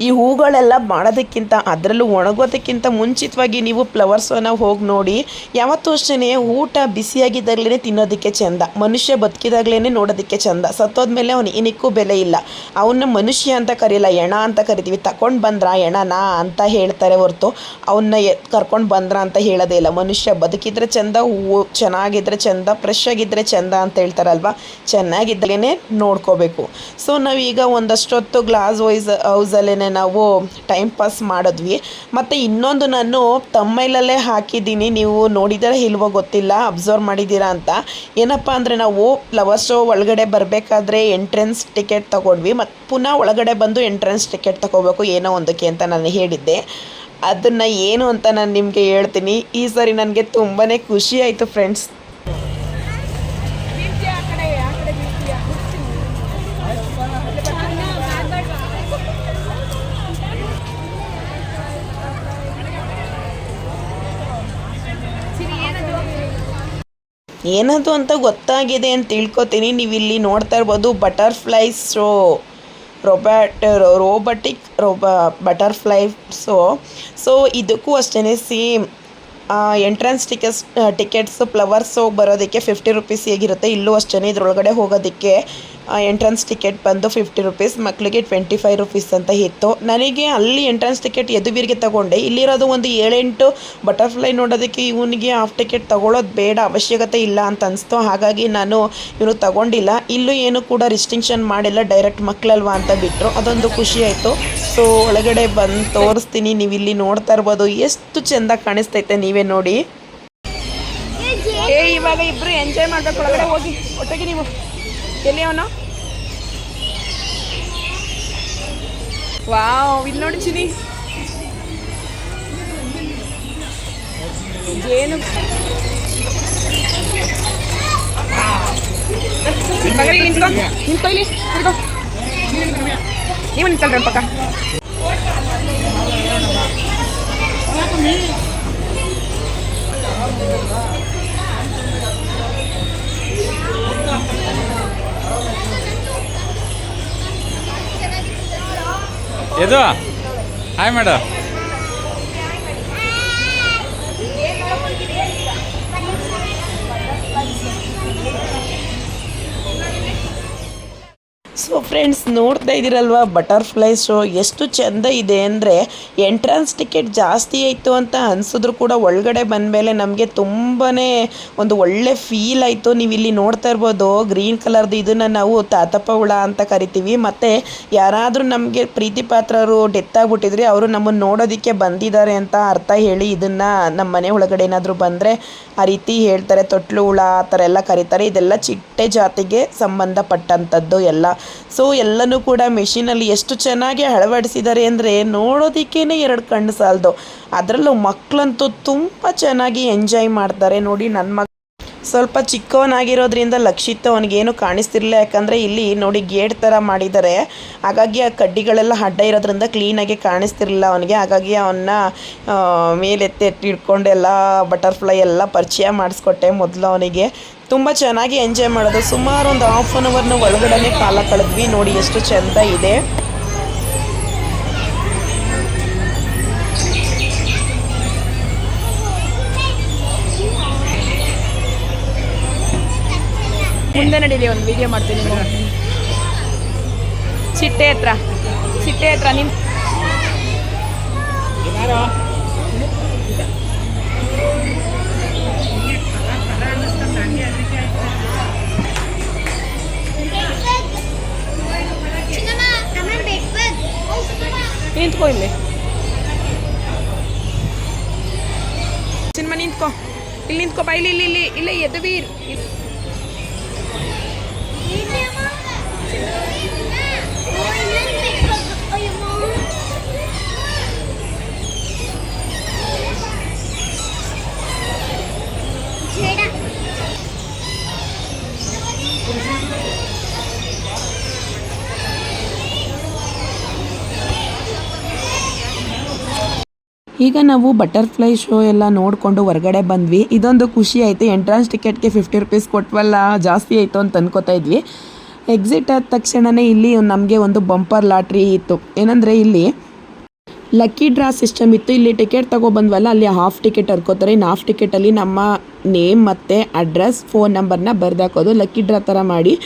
ಈ ಹೂಗಳೆಲ್ಲ ಮಾಡೋದಕ್ಕಿಂತ ಅದರಲ್ಲೂ ಒಣಗೋದಕ್ಕಿಂತ ಮುಂಚಿತವಾಗಿ ನೀವು ಫ್ಲವರ್ಸನ್ನು ಹೋಗಿ ನೋಡಿ. ಯಾವತ್ತೂ ಅಷ್ಟೇ ಊಟ ಬಿಸಿಯಾಗಿದ್ದಾಗಲೇ ತಿನ್ನೋದಕ್ಕೆ ಚೆಂದ, ಮನುಷ್ಯ ಬದುಕಿದಾಗಲೇ ನೋಡೋದಕ್ಕೆ ಚೆಂದ. ಸತ್ತೋದ್ಮೇಲೆ ಅವನು ಏನಕ್ಕೂ ಬೆಲೆ ಇಲ್ಲ. ಅವನ್ನ ಮನುಷ್ಯ ಅಂತ ಕರೆಯಲ್ಲ, ಎಣ ಅಂತ ಕರಿತೀವಿ. ತಗೊಂಡು ಬಂದ್ರ ಎಣನಾ ಅಂತ ಹೇಳ್ತಾರೆ ಹೊರತು ಅವನ್ನ ಕರ್ಕೊಂಡು ಬಂದ್ರ ಅಂತ ಹೇಳೋದೇ ಇಲ್ಲ. ಮನುಷ್ಯ ಬದುಕಿದ್ರೆ ಚೆಂದ, ಹೂವು ಚೆನ್ನಾಗಿದ್ದರೆ ಚೆಂದ, ಫ್ರೆಶ್ ಆಗಿದ್ದರೆ ಚೆಂದ ಅಂತ ಹೇಳ್ತಾರಲ್ವ, ಚೆನ್ನಾಗಿದ್ದಾಗಲೇ ನೋಡ್ಕೋಬೇಕು. ಸೊ ನಾವೀಗ ಒಂದಷ್ಟೊತ್ತು ಗ್ಲಾಸ್ ಹೌಸಲ್ಲೇ ನಾವು ಟೈಮ್ ಪಾಸ್ ಮಾಡಿದ್ವಿ. ಮತ್ತು ಇನ್ನೊಂದು ನಾನು ತಮ್ಮೈಲಲ್ಲೇ ಹಾಕಿದ್ದೀನಿ, ನೀವು ನೋಡಿದರೆ ಇಲ್ವೋ ಗೊತ್ತಿಲ್ಲ, ಅಬ್ಸರ್ವ್ ಮಾಡಿದ್ದೀರಾ ಅಂತ. ಏನಪ್ಪ ಅಂದರೆ ನಾವು ಫ್ಲವರ್ ಶೋ ಒಳಗಡೆ ಬರಬೇಕಾದ್ರೆ ಎಂಟ್ರೆನ್ಸ್ ಟಿಕೆಟ್ ತೊಗೊಂಡ್ವಿ, ಮತ್ತು ಪುನಃ ಒಳಗಡೆ ಬಂದು ಎಂಟ್ರೆನ್ಸ್ ಟಿಕೆಟ್ ತೊಗೋಬೇಕು ಏನೋ ಒಂದಕ್ಕೆ ಅಂತ ನಾನು ಹೇಳಿದ್ದೆ. ಅದನ್ನು ಏನು ಅಂತ ನಾನು ನಿಮಗೆ ಹೇಳ್ತೀನಿ. ಈ ಸರಿ ನನಗೆ ತುಂಬಾ ಖುಷಿ ಆಯಿತು ಫ್ರೆಂಡ್ಸ್. ಏನದು ಅಂತ ಗೊತ್ತಾಗಿದೆ ಅಂತ ತಿಳ್ಕೊತೀನಿ. ನೀವು ಇಲ್ಲಿ ನೋಡ್ತಾ ಇರ್ಬೋದು butterflies show, robotic butterfly so ಇದಕ್ಕೂ ಅಷ್ಟೇ ಸೇಮ್ ಎಂಟ್ರೆನ್ಸ್ ಟಿಕೆಟ್ಸು ಫ್ಲವರ್ಸ್ ಶೋಗೆ ಬರೋದಕ್ಕೆ 50 ರುಪೀಸ್ ಹೇಗಿರುತ್ತೆ, ಇಲ್ಲೂ ಅಷ್ಟೇ ಇದ್ರೊಳಗಡೆ ಹೋಗೋದಕ್ಕೆ ಎಂಟ್ರೆನ್ಸ್ ಟಿಕೆಟ್ ಬಂದು 50 ರುಪೀಸ್, ಮಕ್ಕಳಿಗೆ 25 ರುಪೀಸ್ ಅಂತ ಇತ್ತು. ನನಗೆ ಅಲ್ಲಿ ಎಂಟ್ರೆನ್ಸ್ ಟಿಕೆಟ್ ಯದುವೀರ್ಗೆ ತಗೊಂಡೆ. ಇಲ್ಲಿರೋದು ಒಂದು 7-8 ಬಟರ್ಫ್ಲೈ ನೋಡೋದಕ್ಕೆ ಇವನಿಗೆ ಹಾಫ್ ಟಿಕೆಟ್ ತೊಗೊಳ್ಳೋದು ಬೇಡ, ಅವಶ್ಯಕತೆ ಇಲ್ಲ ಅಂತ ಅನಿಸ್ತು. ಹಾಗಾಗಿ ನಾನು ಇವನು ತಗೊಂಡಿಲ್ಲ. ಇಲ್ಲೂ ಏನು ಕೂಡ ರಿಸ್ಟ್ರಿಕ್ಷನ್ ಮಾಡಿಲ್ಲ, ಡೈರೆಕ್ಟ್ ಮಕ್ಕಳಲ್ವಾ ಅಂತ ಬಿಟ್ಟರು, ಅದೊಂದು ಖುಷಿ ಆಯಿತು. ಸೊ ಒಳಗಡೆ ಬಂದು ತೋರಿಸ್ತೀನಿ. ನೀವು ಇಲ್ಲಿ ನೋಡ್ತಾ ಇರ್ಬೋದು ಎಷ್ಟು ಚೆಂದ ಕಾಣಿಸ್ತೈತೆ, ನೀವೇ ನೋಡಿ. ಇವಾಗ ಇಬ್ಬರು ಎಂಜಾಯ್ ಮಾಡಬೇಕು, ಒಳಗಡೆ ಹೋಗಿ ಒಟ್ಟಿಗೆ. ನೀವು ಎಲ್ಲಿ ಅವನು? ವಾವ್, ಇಲ್ಲಿ ನೋಡಿ ಚಿನಿ, ಏನು ನಿಂತ್ಕೊ ಇಲ್ಲಿ, ನೀವು ನಿಂತ್ಕೊಳ್ರಿ ಪಕ್ಕ. ಇದು ಹಾಯ್ ಮೇಡಮ್. ಸೊ ಫ್ರೆಂಡ್ಸ್, ನೋಡ್ತಾ ಇದ್ದೀರಲ್ವ ಬಟರ್ಫ್ಲೈ ಶೋ ಎಷ್ಟು ಚೆಂದ ಇದೆ ಅಂದರೆ, ಎಂಟ್ರೆನ್ಸ್ ಟಿಕೆಟ್ ಜಾಸ್ತಿ ಆಯಿತು ಅಂತ ಅನಿಸಿದ್ರು ಕೂಡ ಒಳಗಡೆ ಬಂದಮೇಲೆ ನಮಗೆ ತುಂಬಾ ಒಂದು ಒಳ್ಳೆ ಫೀಲ್ ಆಯಿತು. ನೀವು ಇಲ್ಲಿ ನೋಡ್ತಾ ಇರ್ಬೋದು ಗ್ರೀನ್ ಕಲರ್ದು, ಇದನ್ನು ನಾವು ತಾತಪ್ಪ ಹುಳ ಅಂತ ಕರಿತೀವಿ. ಮತ್ತು ಯಾರಾದರೂ ನಮಗೆ ಪ್ರೀತಿ ಪಾತ್ರರು ಡೆತ್ ಆಗಿಬಿಟ್ಟಿದ್ರೆ ಅವರು ನಮ್ಮನ್ನು ನೋಡೋದಕ್ಕೆ ಬಂದಿದ್ದಾರೆ ಅಂತ ಅರ್ಥ ಹೇಳಿ ಇದನ್ನು ನಮ್ಮ ಮನೆ ಒಳಗಡೆ ಏನಾದರೂ ಬಂದರೆ ಆ ರೀತಿ ಹೇಳ್ತಾರೆ. ತೊಟ್ಲು ಹುಳ ಆ ಥರ ಎಲ್ಲ ಕರೀತಾರೆ. ಇದೆಲ್ಲ ಚಿಟ್ಟೆ ಜಾತಿಗೆ ಸಂಬಂಧಪಟ್ಟಂಥದ್ದು ಎಲ್ಲ. ಸೊ ಎಲ್ಲನೂ ಕೂಡ ಮೆಷಿನಲ್ಲಿ ಎಷ್ಟು ಚೆನ್ನಾಗಿ ಅಳವಡಿಸಿದ್ದಾರೆ ಅಂದರೆ ನೋಡೋದಕ್ಕೇ 2 ಕಣ್ಣು ಸಾಲದು. ಅದರಲ್ಲೂ ಮಕ್ಕಳಂತೂ ತುಂಬ ಚೆನ್ನಾಗಿ ಎಂಜಾಯ್ ಮಾಡ್ತಾರೆ. ನೋಡಿ, ನನ್ನ ಮಗ ಸ್ವಲ್ಪ ಚಿಕ್ಕವನಾಗಿರೋದ್ರಿಂದ ಲಕ್ಷಿತ್ ಅವನಿಗೇನು ಕಾಣಿಸ್ತಿರಲಿಲ್ಲ, ಯಾಕಂದರೆ ಇಲ್ಲಿ ನೋಡಿ ಗೇಟ್ ಥರ ಮಾಡಿದ್ದಾರೆ. ಹಾಗಾಗಿ ಆ ಕಡ್ಡಿಗಳೆಲ್ಲ ಅಡ್ಡ ಇರೋದ್ರಿಂದ ಕ್ಲೀನಾಗಿ ಕಾಣಿಸ್ತಿರಲಿಲ್ಲ ಅವನಿಗೆ. ಹಾಗಾಗಿ ಅವನ್ನ ಮೇಲೆತ್ತಿ ಹಿಡ್ಕೊಂಡು ಎಲ್ಲ ಬಟರ್ಫ್ಲೈ ಎಲ್ಲ ಪರಿಚಯ ಮಾಡಿಸ್ಕೊಟ್ಟೆ ಮೊದಲು ಅವನಿಗೆ. ತುಂಬ ಚೆನ್ನಾಗಿ ಎಂಜಾಯ್ ಮಾಡೋದು. ಸುಮಾರು ಒಂದು ಹಾಫ್ ಆನ್ ಅವರ್ನ ಒಳಗಡೆ ಕಾಲ ಕಳೆದ್ವಿ. ನೋಡಿ ಎಷ್ಟು ಚೆಂದ ಇದೆ. ಮುಂದೆ ನಡೀಲಿ, ಒಂದು ವಿಡಿಯೋ ಮಾಡ್ತೀನಿ. ಚಿಟ್ಟೆ ಹತ್ರ ನಿನ್ ನಿಂತ್ಕೋ, ಇಲ್ಲಿ ಸಿನಿಮಾ ನಿಂತ್ಕೋ, ಇಲ್ಲಿ ನಿಂತ್ಕೋ ಬಾ, ಇಲ್ಲಿ ಯದುವೀರ್. ಈಗ ನಾವು ಬಟರ್ಫ್ಲೈ ಶೋ ಎಲ್ಲ ನೋಡಿಕೊಂಡು ಹೊರಗಡೆ ಬಂದ್ವಿ. ಇದೊಂದು ಖುಷಿ ಆಯಿತು. ಎಂಟ್ರೆನ್ಸ್ ಟಿಕೆಟ್ಗೆ 50 ರುಪೀಸ್ ಕೊಟ್ವಲ್ಲ, ಜಾಸ್ತಿ ಆಯಿತು ಅಂತ ಅನ್ಕೋತಾ ಇದ್ವಿ. ಎಕ್ಸಿಟ್ ಆದ ತಕ್ಷಣವೇ ಇಲ್ಲಿ ನಮಗೆ ಒಂದು ಬಂಪರ್ ಲಾಟ್ರಿ ಇತ್ತು. ಏನಂದರೆ ಇಲ್ಲಿ ಲಕ್ಕಿ ಡ್ರಾ ಸಿಸ್ಟಮ್ ಇತ್ತು. ಇಲ್ಲಿ ಟಿಕೆಟ್ ತೊಗೊಬಂದ್ವಲ್ಲ, ಅಲ್ಲಿ ಹಾಫ್ ಟಿಕೆಟ್ ಹರ್ಕೋತಾರೆ. ಇನ್ನು ಹಾಫ್ ಟಿಕೆಟಲ್ಲಿ ನಮ್ಮ ನೇಮ್ ಮತ್ತು ಅಡ್ರೆಸ್, ಫೋನ್ ನಂಬರ್ನ ಬರೆದಾಕೋದು. ಲಕ್ಕಿ ಡ್ರಾ ಥರ ಮಾಡಿ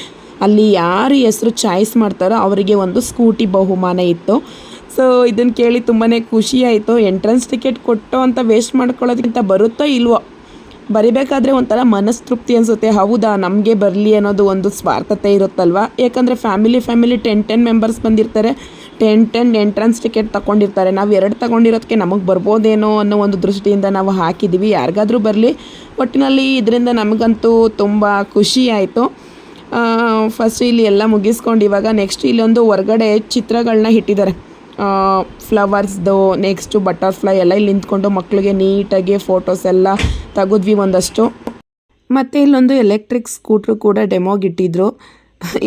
ಅಲ್ಲಿ ಯಾರು ಹೆಸರು ಚಾಯ್ಸ್ ಮಾಡ್ತಾರೋ ಅವರಿಗೆ ಒಂದು ಸ್ಕೂಟಿ ಬಹುಮಾನ ಇತ್ತು. ಸೊ ಇದನ್ನು ಕೇಳಿ ತುಂಬಾ ಖುಷಿ ಆಯಿತು. ಎಂಟ್ರೆನ್ಸ್ ಟಿಕೆಟ್ ಕೊಟ್ಟು ಅಂತ ವೇಸ್ಟ್ ಮಾಡ್ಕೊಳ್ಳೋದಕ್ಕಿಂತ ಬರುತ್ತೋ ಇಲ್ವೋ, ಬರಿಬೇಕಾದ್ರೆ ಒಂಥರ ಮನಸ್ತೃಪ್ತಿ ಅನಿಸುತ್ತೆ. ಹೌದಾ, ನಮಗೆ ಬರಲಿ ಅನ್ನೋದು ಒಂದು ಸ್ವಾರ್ಥತೆ ಇರುತ್ತಲ್ವ. ಯಾಕಂದರೆ ಫ್ಯಾಮಿಲಿ 10 ಮೆಂಬರ್ಸ್ ಬಂದಿರ್ತಾರೆ. 10 ಎಂಟ್ರೆನ್ಸ್ ಟಿಕೆಟ್ ತಗೊಂಡಿರ್ತಾರೆ. ನಾವು 2 ತಗೊಂಡಿರೋದಕ್ಕೆ ನಮಗೆ ಬರ್ಬೋದೇನೋ ಅನ್ನೋ ಒಂದು ದೃಷ್ಟಿಯಿಂದ ನಾವು ಹಾಕಿದ್ದೀವಿ. ಯಾರಿಗಾದ್ರೂ ಬರಲಿ, ಒಟ್ಟಿನಲ್ಲಿ ಇದರಿಂದ ನಮಗಂತೂ ತುಂಬ ಖುಷಿ ಆಯಿತು. ಫಸ್ಟ್ ಇಲ್ಲಿ ಎಲ್ಲ ಮುಗಿಸ್ಕೊಂಡು ಇವಾಗ ನೆಕ್ಸ್ಟ್ ಇಲ್ಲೊಂದು ಹೊರಗಡೆ ಚಿತ್ರಗಳನ್ನ ಇಟ್ಟಿದ್ದಾರೆ. ಫ್ಲವರ್ಸ್ದು, ನೆಕ್ಸ್ಟು ಬಟರ್ಫ್ಲೈ ಎಲ್ಲ ಇಲ್ಲಿ ನಿಂತ್ಕೊಂಡು ಮಕ್ಕಳಿಗೆ ನೀಟಾಗಿ ಫೋಟೋಸ್ ಎಲ್ಲ ತೆಗೆದ್ವಿ ಒಂದಷ್ಟು. ಮತ್ತು ಇಲ್ಲೊಂದು ಎಲೆಕ್ಟ್ರಿಕ್ ಸ್ಕೂಟ್ರು ಕೂಡ ಡೆಮೋಗಿಟ್ಟಿದ್ರು.